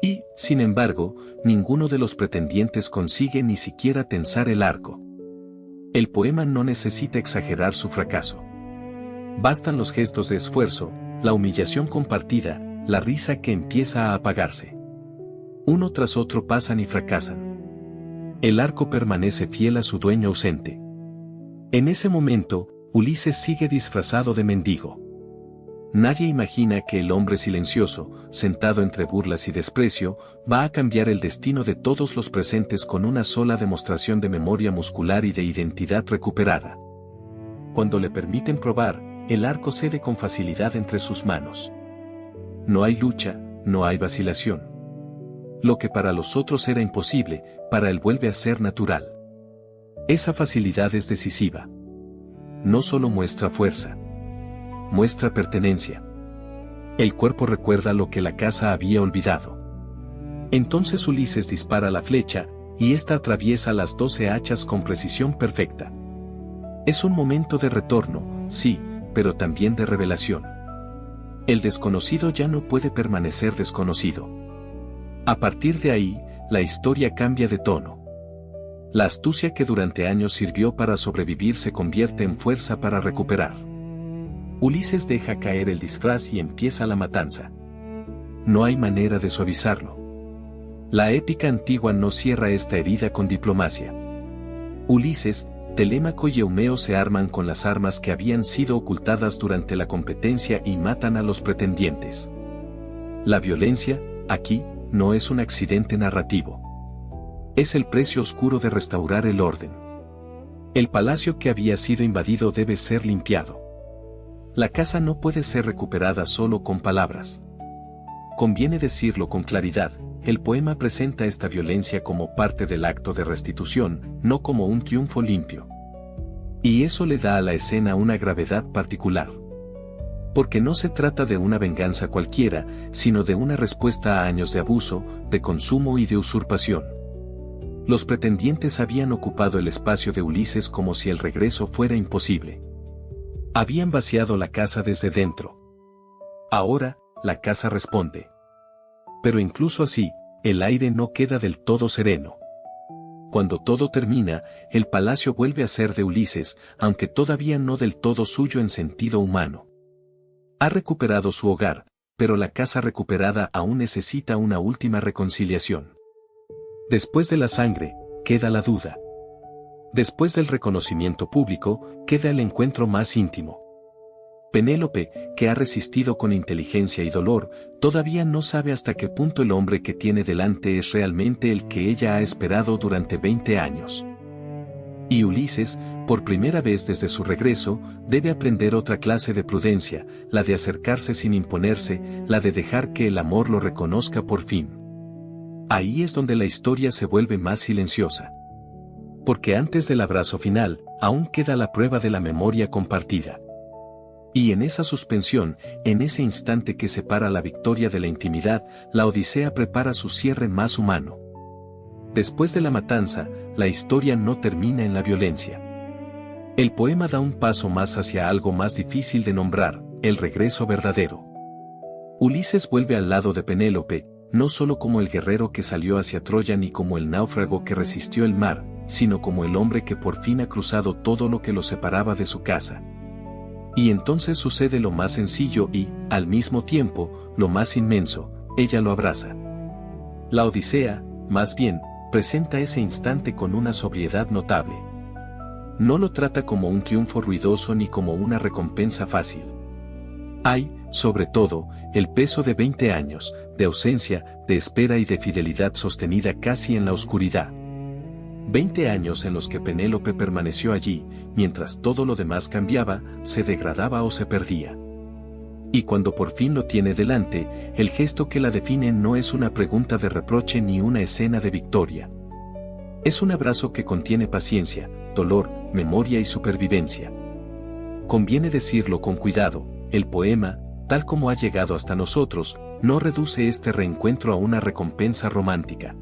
Y, sin embargo, ninguno de los pretendientes consigue ni siquiera tensar el arco. El poema no necesita exagerar su fracaso. Bastan los gestos de esfuerzo, la humillación compartida, la risa que empieza a apagarse. Uno tras otro pasan y fracasan. El arco permanece fiel a su dueño ausente. En ese momento, Ulises sigue disfrazado de mendigo. Nadie imagina que el hombre silencioso, sentado entre burlas y desprecio, va a cambiar el destino de todos los presentes con una sola demostración de memoria muscular y de identidad recuperada. Cuando le permiten probar, el arco cede con facilidad entre sus manos. No hay lucha, no hay vacilación. Lo que para los otros era imposible, para él vuelve a ser natural. Esa facilidad es decisiva. No solo muestra fuerza, muestra pertenencia. El cuerpo recuerda lo que la casa había olvidado. Entonces Ulises dispara la flecha, y ésta atraviesa las 12 hachas con precisión perfecta. Es un momento de retorno, sí, pero también de revelación. El desconocido ya no puede permanecer desconocido. A partir de ahí, la historia cambia de tono. La astucia que durante años sirvió para sobrevivir se convierte en fuerza para recuperar. Ulises deja caer el disfraz y empieza la matanza. No hay manera de suavizarlo. La épica antigua no cierra esta herida con diplomacia. Ulises, Telémaco y Eumeo se arman con las armas que habían sido ocultadas durante la competencia y matan a los pretendientes. La violencia, aquí, no es un accidente narrativo. Es el precio oscuro de restaurar el orden. El palacio que había sido invadido debe ser limpiado. La casa no puede ser recuperada solo con palabras. Conviene decirlo con claridad, el poema presenta esta violencia como parte del acto de restitución, no como un triunfo limpio. Y eso le da a la escena una gravedad particular. Porque no se trata de una venganza cualquiera, sino de una respuesta a años de abuso, de consumo y de usurpación. Los pretendientes habían ocupado el espacio de Ulises como si el regreso fuera imposible. Habían vaciado la casa desde dentro. Ahora, la casa responde. Pero incluso así, el aire no queda del todo sereno. Cuando todo termina, el palacio vuelve a ser de Ulises, aunque todavía no del todo suyo en sentido humano. Ha recuperado su hogar, pero la casa recuperada aún necesita una última reconciliación. Después de la sangre, queda la duda. Después del reconocimiento público, queda el encuentro más íntimo. Penélope, que ha resistido con inteligencia y dolor, todavía no sabe hasta qué punto el hombre que tiene delante es realmente el que ella ha esperado durante 20 años. Y Ulises, por primera vez desde su regreso, debe aprender otra clase de prudencia, la de acercarse sin imponerse, la de dejar que el amor lo reconozca por fin. Ahí es donde la historia se vuelve más silenciosa. Porque antes del abrazo final, aún queda la prueba de la memoria compartida. Y en esa suspensión, en ese instante que separa la victoria de la intimidad, la Odisea prepara su cierre más humano. Después de la matanza, la historia no termina en la violencia. El poema da un paso más hacia algo más difícil de nombrar, el regreso verdadero. Ulises vuelve al lado de Penélope, no solo como el guerrero que salió hacia Troya ni como el náufrago que resistió el mar, sino como el hombre que por fin ha cruzado todo lo que lo separaba de su casa. Y entonces sucede lo más sencillo y, al mismo tiempo, lo más inmenso, ella lo abraza. La Odisea, más bien, presenta ese instante con una sobriedad notable. No lo trata como un triunfo ruidoso ni como una recompensa fácil. Hay, sobre todo, el peso de 20 años, de ausencia, de espera y de fidelidad sostenida casi en la oscuridad. 20 años en los que Penélope permaneció allí, mientras todo lo demás cambiaba, se degradaba o se perdía. Y cuando por fin lo tiene delante, el gesto que la define no es una pregunta de reproche ni una escena de victoria. Es un abrazo que contiene paciencia, dolor, memoria y supervivencia. Conviene decirlo con cuidado, el poema, tal como ha llegado hasta nosotros, no reduce este reencuentro a una recompensa romántica.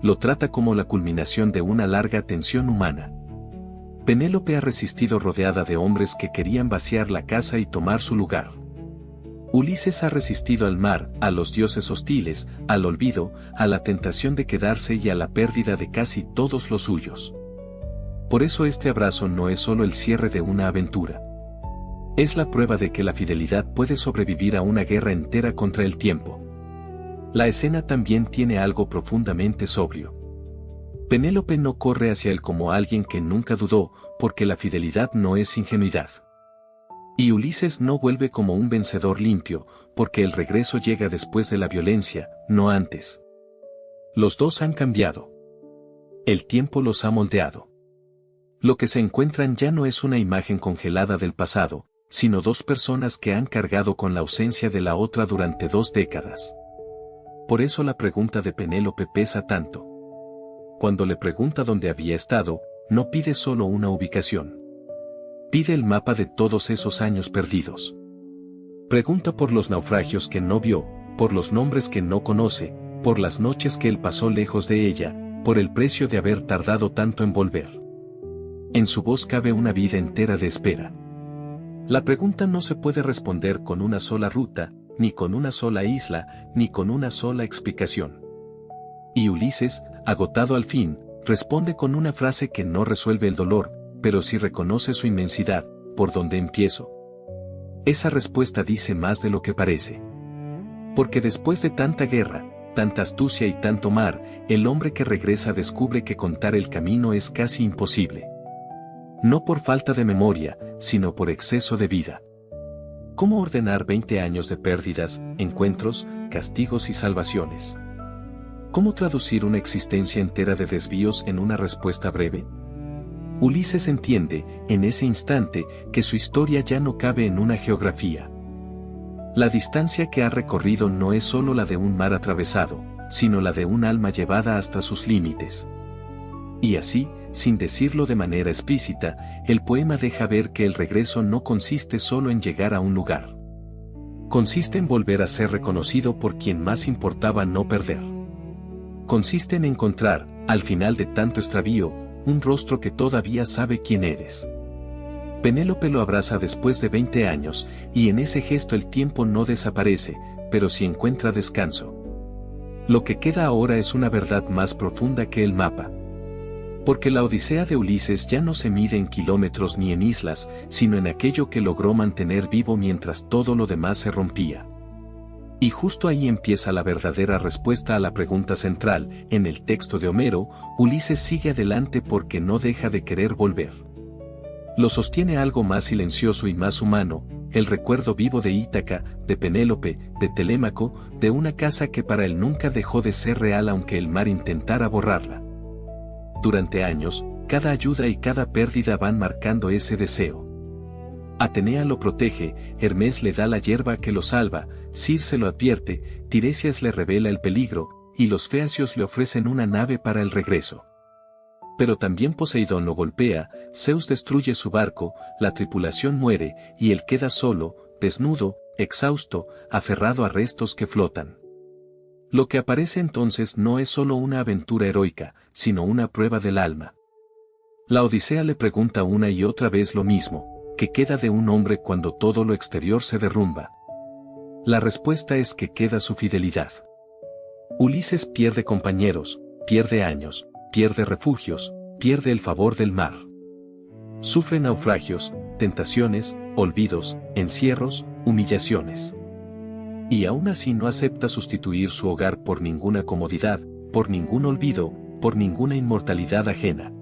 Lo trata como la culminación de una larga tensión humana. Penélope ha resistido rodeada de hombres que querían vaciar la casa y tomar su lugar. Ulises ha resistido al mar, a los dioses hostiles, al olvido, a la tentación de quedarse y a la pérdida de casi todos los suyos. Por eso este abrazo no es solo el cierre de una aventura. Es la prueba de que la fidelidad puede sobrevivir a una guerra entera contra el tiempo. La escena también tiene algo profundamente sobrio. Penélope no corre hacia él como alguien que nunca dudó, porque la fidelidad no es ingenuidad. Y Ulises no vuelve como un vencedor limpio, porque el regreso llega después de la violencia, no antes. Los dos han cambiado. El tiempo los ha moldeado. Lo que se encuentran ya no es una imagen congelada del pasado, sino dos personas que han cargado con la ausencia de la otra durante 2 décadas. Por eso la pregunta de Penélope pesa tanto. Cuando le pregunta dónde había estado, no pide solo una ubicación. Pide el mapa de todos esos años perdidos. Pregunta por los naufragios que no vio, por los nombres que no conoce, por las noches que él pasó lejos de ella, por el precio de haber tardado tanto en volver. En su voz cabe una vida entera de espera. La pregunta no se puede responder con una sola ruta, ni con una sola isla, ni con una sola explicación. Y Ulises, agotado al fin, responde con una frase que no resuelve el dolor, pero sí reconoce su inmensidad. ¿Por dónde empiezo? Esa respuesta dice más de lo que parece. Porque después de tanta guerra, tanta astucia y tanto mar, el hombre que regresa descubre que contar el camino es casi imposible. No por falta de memoria, sino por exceso de vida. ¿Cómo ordenar 20 años de pérdidas, encuentros, castigos y salvaciones? ¿Cómo traducir una existencia entera de desvíos en una respuesta breve? Ulises entiende, en ese instante, que su historia ya no cabe en una geografía. La distancia que ha recorrido no es solo la de un mar atravesado, sino la de un alma llevada hasta sus límites. Y así, sin decirlo de manera explícita, el poema deja ver que el regreso no consiste solo en llegar a un lugar. Consiste en volver a ser reconocido por quien más importaba no perder. Consiste en encontrar, al final de tanto extravío, un rostro que todavía sabe quién eres. Penélope lo abraza después de 20 años, y en ese gesto el tiempo no desaparece, pero sí encuentra descanso. Lo que queda ahora es una verdad más profunda que el mapa. Porque la odisea de Ulises ya no se mide en kilómetros ni en islas, sino en aquello que logró mantener vivo mientras todo lo demás se rompía. Y justo ahí empieza la verdadera respuesta a la pregunta central. En el texto de Homero, Ulises sigue adelante porque no deja de querer volver. Lo sostiene algo más silencioso y más humano, el recuerdo vivo de Ítaca, de Penélope, de Telémaco, de una casa que para él nunca dejó de ser real aunque el mar intentara borrarla. Durante años, cada ayuda y cada pérdida van marcando ese deseo. Atenea lo protege, Hermes le da la hierba que lo salva, Circe lo advierte, Tiresias le revela el peligro, y los feacios le ofrecen una nave para el regreso. Pero también Poseidón lo golpea, Zeus destruye su barco, la tripulación muere, y él queda solo, desnudo, exhausto, aferrado a restos que flotan. Lo que aparece entonces no es solo una aventura heroica, sino una prueba del alma. La Odisea le pregunta una y otra vez lo mismo, ¿qué queda de un hombre cuando todo lo exterior se derrumba? La respuesta es que queda su fidelidad. Ulises pierde compañeros, pierde años, pierde refugios, pierde el favor del mar. Sufre naufragios, tentaciones, olvidos, encierros, humillaciones. Y aún así no acepta sustituir su hogar por ninguna comodidad, por ningún olvido, por ninguna inmortalidad ajena.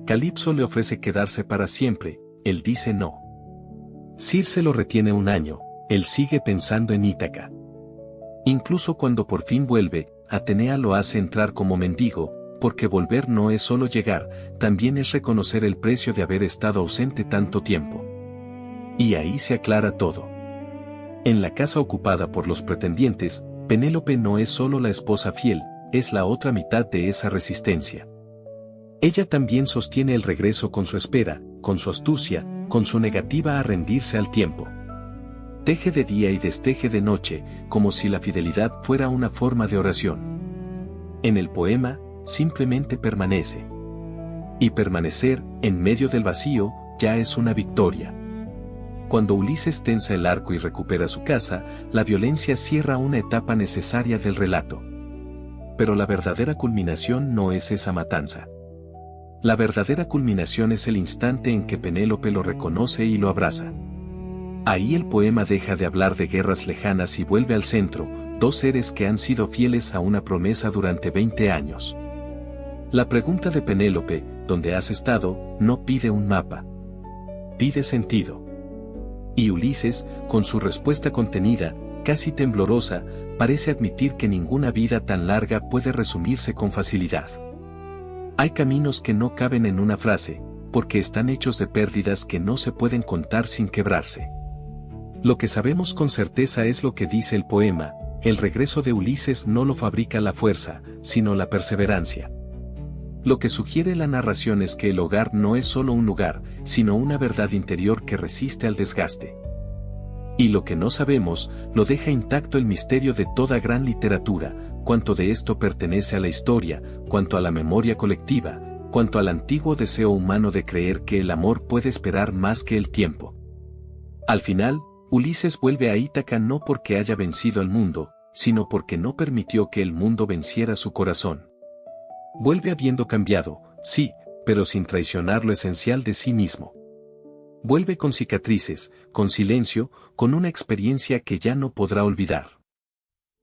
Calipso le ofrece quedarse para siempre, él dice no. Circe lo retiene un año, él sigue pensando en Ítaca. Incluso cuando por fin vuelve, Atenea lo hace entrar como mendigo, porque volver no es solo llegar, también es reconocer el precio de haber estado ausente tanto tiempo. Y ahí se aclara todo. En la casa ocupada por los pretendientes, Penélope no es solo la esposa fiel, es la otra mitad de esa resistencia. Ella también sostiene el regreso con su espera, con su astucia, con su negativa a rendirse al tiempo. Teje de día y desteje de noche, como si la fidelidad fuera una forma de oración. En el poema, simplemente permanece. Y permanecer, en medio del vacío, ya es una victoria. Cuando Ulises tensa el arco y recupera su casa, la violencia cierra una etapa necesaria del relato. Pero la verdadera culminación no es esa matanza. La verdadera culminación es el instante en que Penélope lo reconoce y lo abraza. Ahí el poema deja de hablar de guerras lejanas y vuelve al centro, dos seres que han sido fieles a una promesa durante 20 años. La pregunta de Penélope, ¿dónde has estado?, no pide un mapa. Pide sentido. Y Ulises, con su respuesta contenida, casi temblorosa, parece admitir que ninguna vida tan larga puede resumirse con facilidad. Hay caminos que no caben en una frase, porque están hechos de pérdidas que no se pueden contar sin quebrarse. Lo que sabemos con certeza es lo que dice el poema: el regreso de Ulises no lo fabrica la fuerza, sino la perseverancia. Lo que sugiere la narración es que el hogar no es solo un lugar, sino una verdad interior que resiste al desgaste. Y lo que no sabemos, lo deja intacto el misterio de toda gran literatura, cuánto de esto pertenece a la historia, cuánto a la memoria colectiva, cuánto al antiguo deseo humano de creer que el amor puede esperar más que el tiempo. Al final, Ulises vuelve a Ítaca no porque haya vencido al mundo, sino porque no permitió que el mundo venciera su corazón. Vuelve habiendo cambiado, sí, pero sin traicionar lo esencial de sí mismo. Vuelve con cicatrices, con silencio, con una experiencia que ya no podrá olvidar.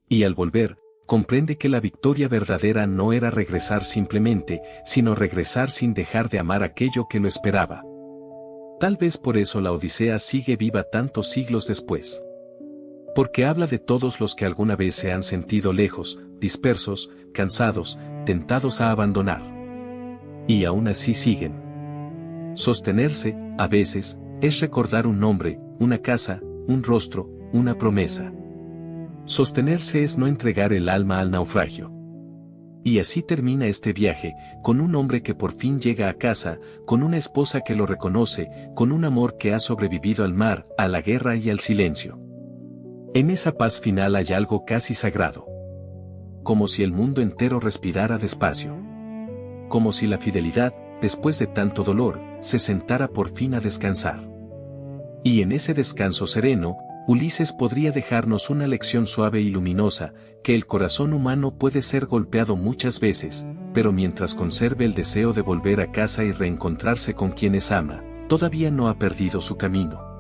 Y al volver, comprende que la victoria verdadera no era regresar simplemente, sino regresar sin dejar de amar aquello que lo esperaba. Tal vez por eso la Odisea sigue viva tantos siglos después. Porque habla de todos los que alguna vez se han sentido lejos, dispersos, cansados, tentados a abandonar. Y aún así siguen. Sostenerse, a veces, es recordar un nombre, una casa, un rostro, una promesa. Sostenerse es no entregar el alma al naufragio. Y así termina este viaje, con un hombre que por fin llega a casa, con una esposa que lo reconoce, con un amor que ha sobrevivido al mar, a la guerra y al silencio. En esa paz final hay algo casi sagrado. Como si el mundo entero respirara despacio. Como si la fidelidad, después de tanto dolor, se sentara por fin a descansar. Y en ese descanso sereno, Ulises podría dejarnos una lección suave y luminosa, que el corazón humano puede ser golpeado muchas veces, pero mientras conserve el deseo de volver a casa y reencontrarse con quienes ama, todavía no ha perdido su camino.